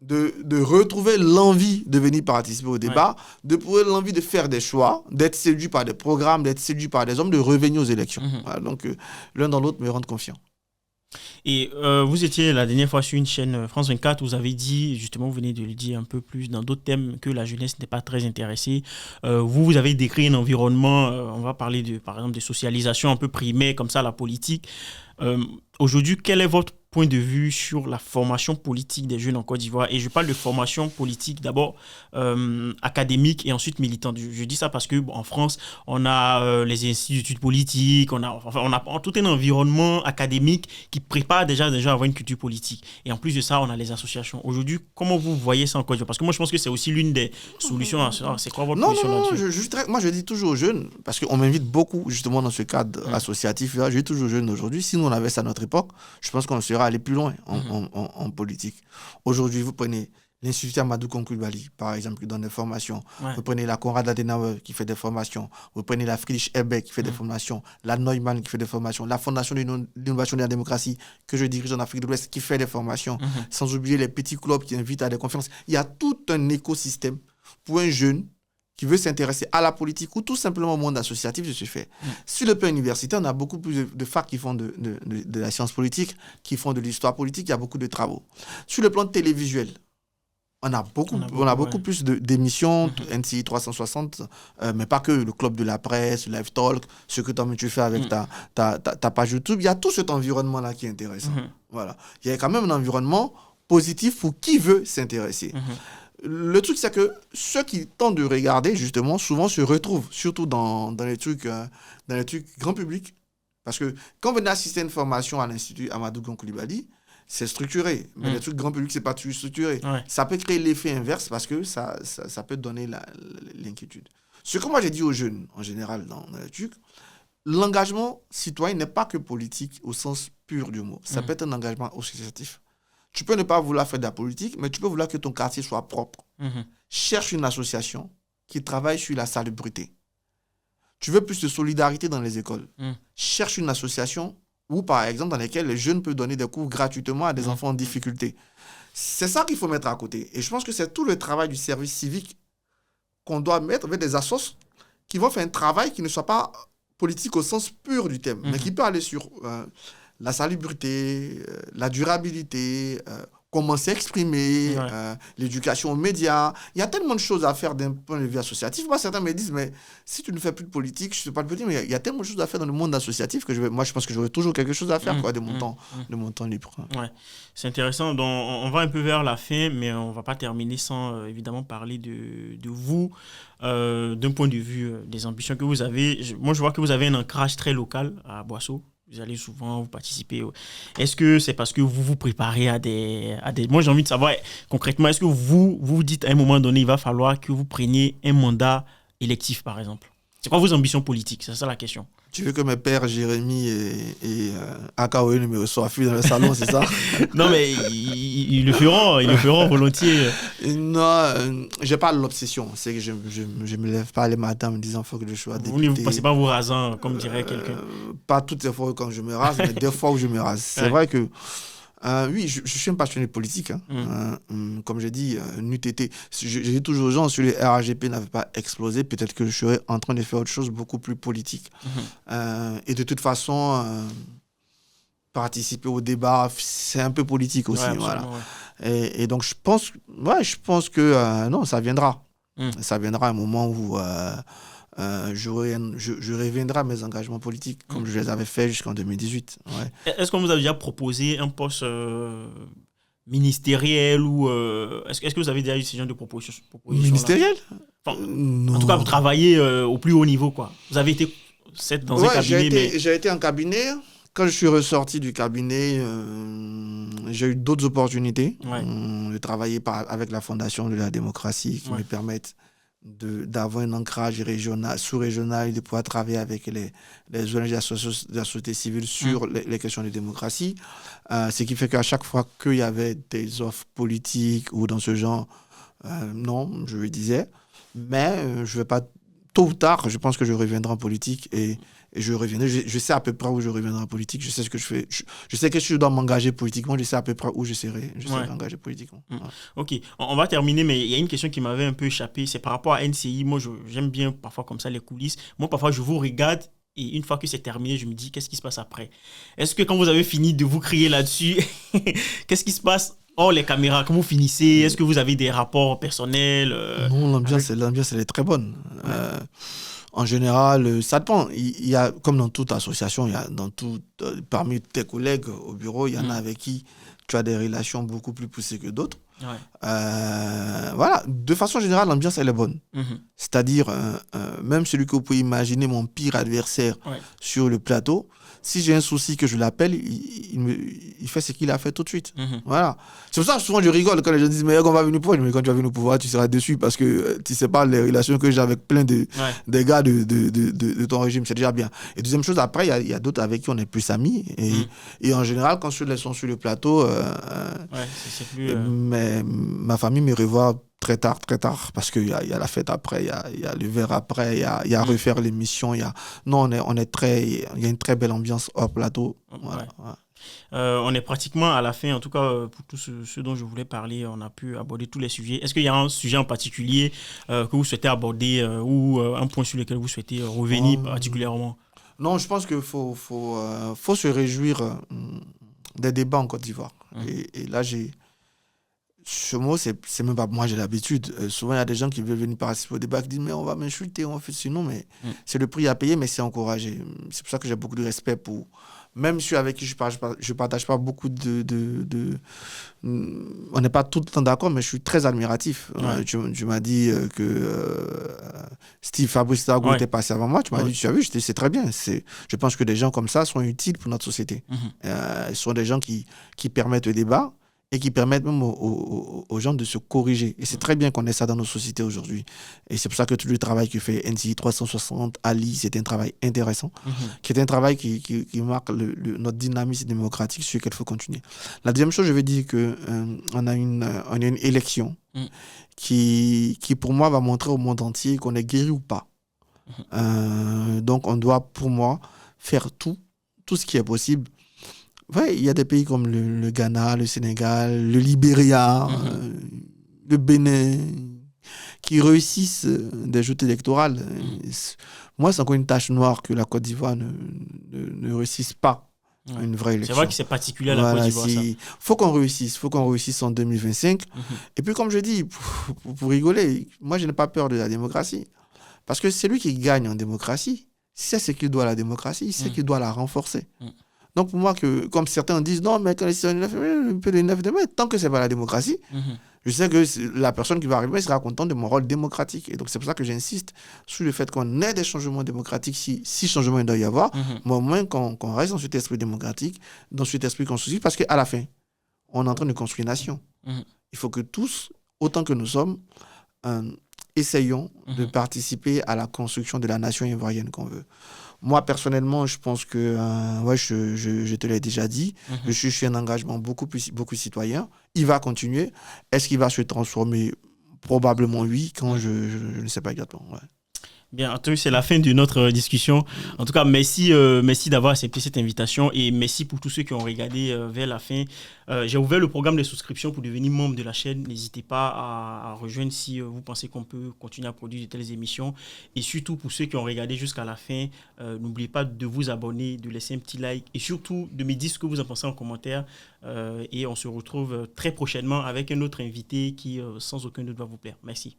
de retrouver l'envie de venir participer au débat, de trouver l'envie de faire des choix, d'être séduit par des programmes, d'être séduit par des hommes, de revenir aux élections. Voilà, donc, l'un dans l'autre me rendre confiant. Et vous étiez la dernière fois sur une chaîne France 24, vous avez dit, justement, vous venez de le dire un peu plus dans d'autres thèmes, que la jeunesse n'est pas très intéressée. Vous avez décrit un environnement, on va parler par exemple de socialisation un peu primaire, comme ça, la politique. Aujourd'hui, quel est votre point de vue sur la formation politique des jeunes en Côte d'Ivoire? Et je parle de formation politique d'abord académique et ensuite militante. Je dis ça parce que en France, on a les instituts politiques, on a tout un environnement académique qui prépare déjà des gens à avoir une culture politique. Et en plus de ça, on a les associations. Aujourd'hui, comment vous voyez ça en Côte d'Ivoire? Parce que moi, je pense que c'est aussi l'une des solutions à ça. C'est quoi votre position là-dessus? Moi, je dis toujours aux jeunes, parce qu'on m'invite beaucoup justement dans ce cadre associatif. Là, je dis toujours aux jeunes aujourd'hui, si nous on avait ça à notre époque, je pense qu'on serait allé plus loin en politique. Aujourd'hui, vous prenez l'Institut Amadou Coulibaly, par exemple, qui donne des formations. Vous prenez la Konrad Adenauer qui fait des formations. Vous prenez la Friedrich Ebert qui fait des formations. La Neumann qui fait des formations. La Fondation de l'innovation de la démocratie que je dirige en Afrique de l'Ouest qui fait des formations. Sans oublier les petits clubs qui invitent à des conférences. Il y a tout un écosystème pour un jeune qui veut s'intéresser à la politique ou tout simplement au monde associatif de se faire. Sur le plan universitaire, on a beaucoup plus de facs qui font de la science politique, qui font de l'histoire politique. Il y a beaucoup de travaux. Sur le plan télévisuel, on a beaucoup plus d'émissions, NCI 360, mais pas que, le club de la presse, Live Talk, ce que toi tu fais avec ta page YouTube. Il y a tout cet environnement-là qui est intéressant. Voilà. Il y a quand même un environnement positif pour qui veut s'intéresser. Le truc, c'est que ceux qui tentent de regarder, justement, souvent se retrouvent, surtout dans les trucs grand public. Parce que quand vous venez assister à une formation à l'Institut Amadou Coulibaly, c'est structuré. Mais les trucs grand public, c'est pas tout structuré. Ça peut créer l'effet inverse parce que ça peut donner l'inquiétude. Ce que moi j'ai dit aux jeunes, en général, dans les trucs, l'engagement citoyen n'est pas que politique au sens pur du mot. Ça peut être un engagement associatif. Tu peux ne pas vouloir faire de la politique, mais tu peux vouloir que ton quartier soit propre. Cherche une association qui travaille sur la salubrité. Tu veux plus de solidarité dans les écoles. Cherche une association où, par exemple, dans laquelle les jeunes peuvent donner des cours gratuitement à des enfants en difficulté. C'est ça qu'il faut mettre à côté. Et je pense que c'est tout le travail du service civique qu'on doit mettre avec des assos qui vont faire un travail qui ne soit pas politique au sens pur du terme, mais qui peut aller sur la salubrité, la durabilité, comment s'exprimer, l'éducation aux médias. Il y a tellement de choses à faire d'un point de vue associatif. Moi, certains me disent, mais si tu ne fais plus de politique, je ne sais pas de politique, mais il y a tellement de choses à faire dans le monde associatif que moi, je pense que j'aurai toujours quelque chose à faire de mon temps libre. Ouais. C'est intéressant. Donc, on va un peu vers la fin, mais on ne va pas terminer sans évidemment parler de vous, d'un point de vue des ambitions que vous avez. Moi, je vois que vous avez un ancrage très local à Boisseau. Vous allez souvent, vous participez. Est-ce que c'est parce que vous vous préparez à des... Moi, j'ai envie de savoir concrètement, est-ce que vous dites à un moment donné, il va falloir que vous preniez un mandat électif, par exemple? C'est quoi vos ambitions politiques? C'est ça la question. Tu veux que mes pères, Jérémy et Akaoé me reçoivent dans le salon, c'est ça? Non, mais ils le feront volontiers. Non, j'ai pas l'obsession. C'est que je me lève pas les matins en me disant faut que je sois député. Vous ne passez pas vos rasants, comme dirait quelqu'un. Pas toutes les fois quand je me rase, mais des fois où je me rase. C'est vrai que oui, je suis un passionné politique. Comme j'ai dit, j'ai dit toujours aux gens, si le RAGP n'avait pas explosé, peut-être que je serais en train de faire autre chose beaucoup plus politique. Et de toute façon, participer au débat, c'est un peu politique aussi. Voilà. Et donc, je pense que non, ça viendra. Ça viendra un moment où je reviendrai à mes engagements politiques, comme je les avais fait jusqu'en 2018. Est-ce qu'on vous a déjà proposé un poste ministériel ou est-ce que vous avez déjà eu ce genre de proposition ministériel? En tout cas, vous travaillez au plus haut niveau, quoi. Vous avez été dans un cabinet. J'ai été en cabinet. Quand je suis ressorti du cabinet, j'ai eu d'autres opportunités de travailler avec la Fondation de la démocratie qui me permettent d'avoir un ancrage régional, sous-régional, de pouvoir travailler avec les ONG de la société civile sur les questions de démocratie. Ce qui fait qu'à chaque fois qu'il y avait des offres politiques ou dans ce genre, non, je le disais. Mais je vais pas... Tôt ou tard, je pense que je reviendrai en politique et je reviendrai. Je sais à peu près où je reviendrai en politique. Je sais ce que je fais. Je sais que si je dois m'engager politiquement, je sais à peu près où je serai engagé politiquement. Ouais. Ok, on va terminer, mais il y a une question qui m'avait un peu échappé. C'est par rapport à NCI. Moi, j'aime bien parfois comme ça les coulisses. Moi, parfois, je vous regarde et une fois que c'est terminé, je me dis, qu'est-ce qui se passe après? Est-ce que quand vous avez fini de vous crier là-dessus, qu'est-ce qui se passe hors les caméras? Quand vous finissez, est-ce que vous avez des rapports personnels Non, l'ambiance, elle est très bonne. En général, ça dépend. Il y a, comme dans toute association, il y a parmi tes collègues au bureau, il y en a avec qui tu as des relations beaucoup plus poussées que d'autres. Voilà, de façon générale, l'ambiance, elle est bonne. C'est-à-dire, même celui que vous pouvez imaginer, mon pire adversaire sur le plateau, si j'ai un souci que je l'appelle, il fait ce qu'il a fait tout de suite. Voilà. C'est pour ça que souvent je rigole quand les gens disent mais on va venir au pouvoir. Mais quand tu vas venir au pouvoir, tu seras déçu parce que tu sais pas les relations que j'ai avec plein des gars de ton régime. C'est déjà bien. Et deuxième chose, après, il y a d'autres avec qui on est plus amis. Et en général, quand ceux-là sont sur le plateau, mais ma famille me revoit très tard, parce qu'il y a la fête après, il y a le verre après, il y a refaire l'émission. Non, il y a une très belle ambiance hors plateau. Voilà. On est pratiquement à la fin, en tout cas pour tout ce dont je voulais parler, on a pu aborder tous les sujets. Est-ce qu'il y a un sujet en particulier que vous souhaitez aborder ou un point sur lequel vous souhaitez revenir particulièrement? Non, je pense qu'il faut se réjouir des débats en Côte d'Ivoire. Et là, ce mot, c'est même pas moi, j'ai l'habitude. Souvent, il y a des gens qui veulent venir participer au débat qui disent mais on va m'insulter, on fait sinon, mais c'est le prix à payer, mais c'est encouragé. C'est pour ça que j'ai beaucoup de respect pour. Même ceux avec qui je partage pas beaucoup on n'est pas tout le temps d'accord, mais je suis très admiratif. Tu m'as dit que Fabrice Tago était passé avant moi. Tu m'as dit, tu as vu, c'est très bien. Je pense que des gens comme ça sont utiles pour notre société. Ils sont des gens qui permettent le débat et qui permettent même aux gens de se corriger. Et c'est très bien qu'on ait ça dans nos sociétés aujourd'hui. Et c'est pour ça que tout le travail que fait NCI 360, Ali, c'est un travail intéressant, qui est un travail qui marque notre dynamisme démocratique sur lequel il faut continuer. La deuxième chose, je vais dire qu'on a une élection qui, pour moi, va montrer au monde entier qu'on est guéri ou pas. Donc, on doit, pour moi, faire tout ce qui est possible. Ouais, il y a des pays comme le Ghana, le Sénégal, le Libéria, le Bénin, qui réussissent des joutes électorales. Moi, c'est encore une tache noire que la Côte d'Ivoire ne réussisse pas une vraie élection. C'est vrai que c'est particulier à la Côte d'Ivoire, ça. Faut qu'on réussisse en 2025. Et puis, comme je dis, pour rigoler, moi, je n'ai pas peur de la démocratie. Parce que c'est lui qui gagne en démocratie. C'est ce qu'il doit à la démocratie, c'est qu'il doit la renforcer. Donc, pour moi, comme certains disent, non, mais quand les citoyens peu de 9 de mai, tant que ce n'est pas la démocratie, je sais que la personne qui va arriver sera contente de mon rôle démocratique. Et donc, c'est pour ça que j'insiste sur le fait qu'on ait des changements démocratiques, si changement il doit y avoir, mais au moins qu'on reste dans cet esprit démocratique, dans cet esprit constructif, parce qu'à la fin, on est en train de construire une nation. Il faut que tous, autant que nous sommes, essayons de participer à la construction de la nation ivoirienne qu'on veut. Moi, personnellement, je pense que, je te l'ai déjà dit, je suis un engagement beaucoup citoyen. Il va continuer. Est-ce qu'il va se transformer? Probablement oui, quand je ne sais pas exactement. Ouais. Bien, Anthony, c'est la fin de notre discussion. En tout cas, merci d'avoir accepté cette invitation et merci pour tous ceux qui ont regardé vers la fin. J'ai ouvert le programme de souscription pour devenir membre de la chaîne. N'hésitez pas à rejoindre si vous pensez qu'on peut continuer à produire de telles émissions. Et surtout, pour ceux qui ont regardé jusqu'à la fin, n'oubliez pas de vous abonner, de laisser un petit like et surtout de me dire ce que vous en pensez en commentaire. Et on se retrouve très prochainement avec un autre invité qui, sans aucun doute, va vous plaire. Merci.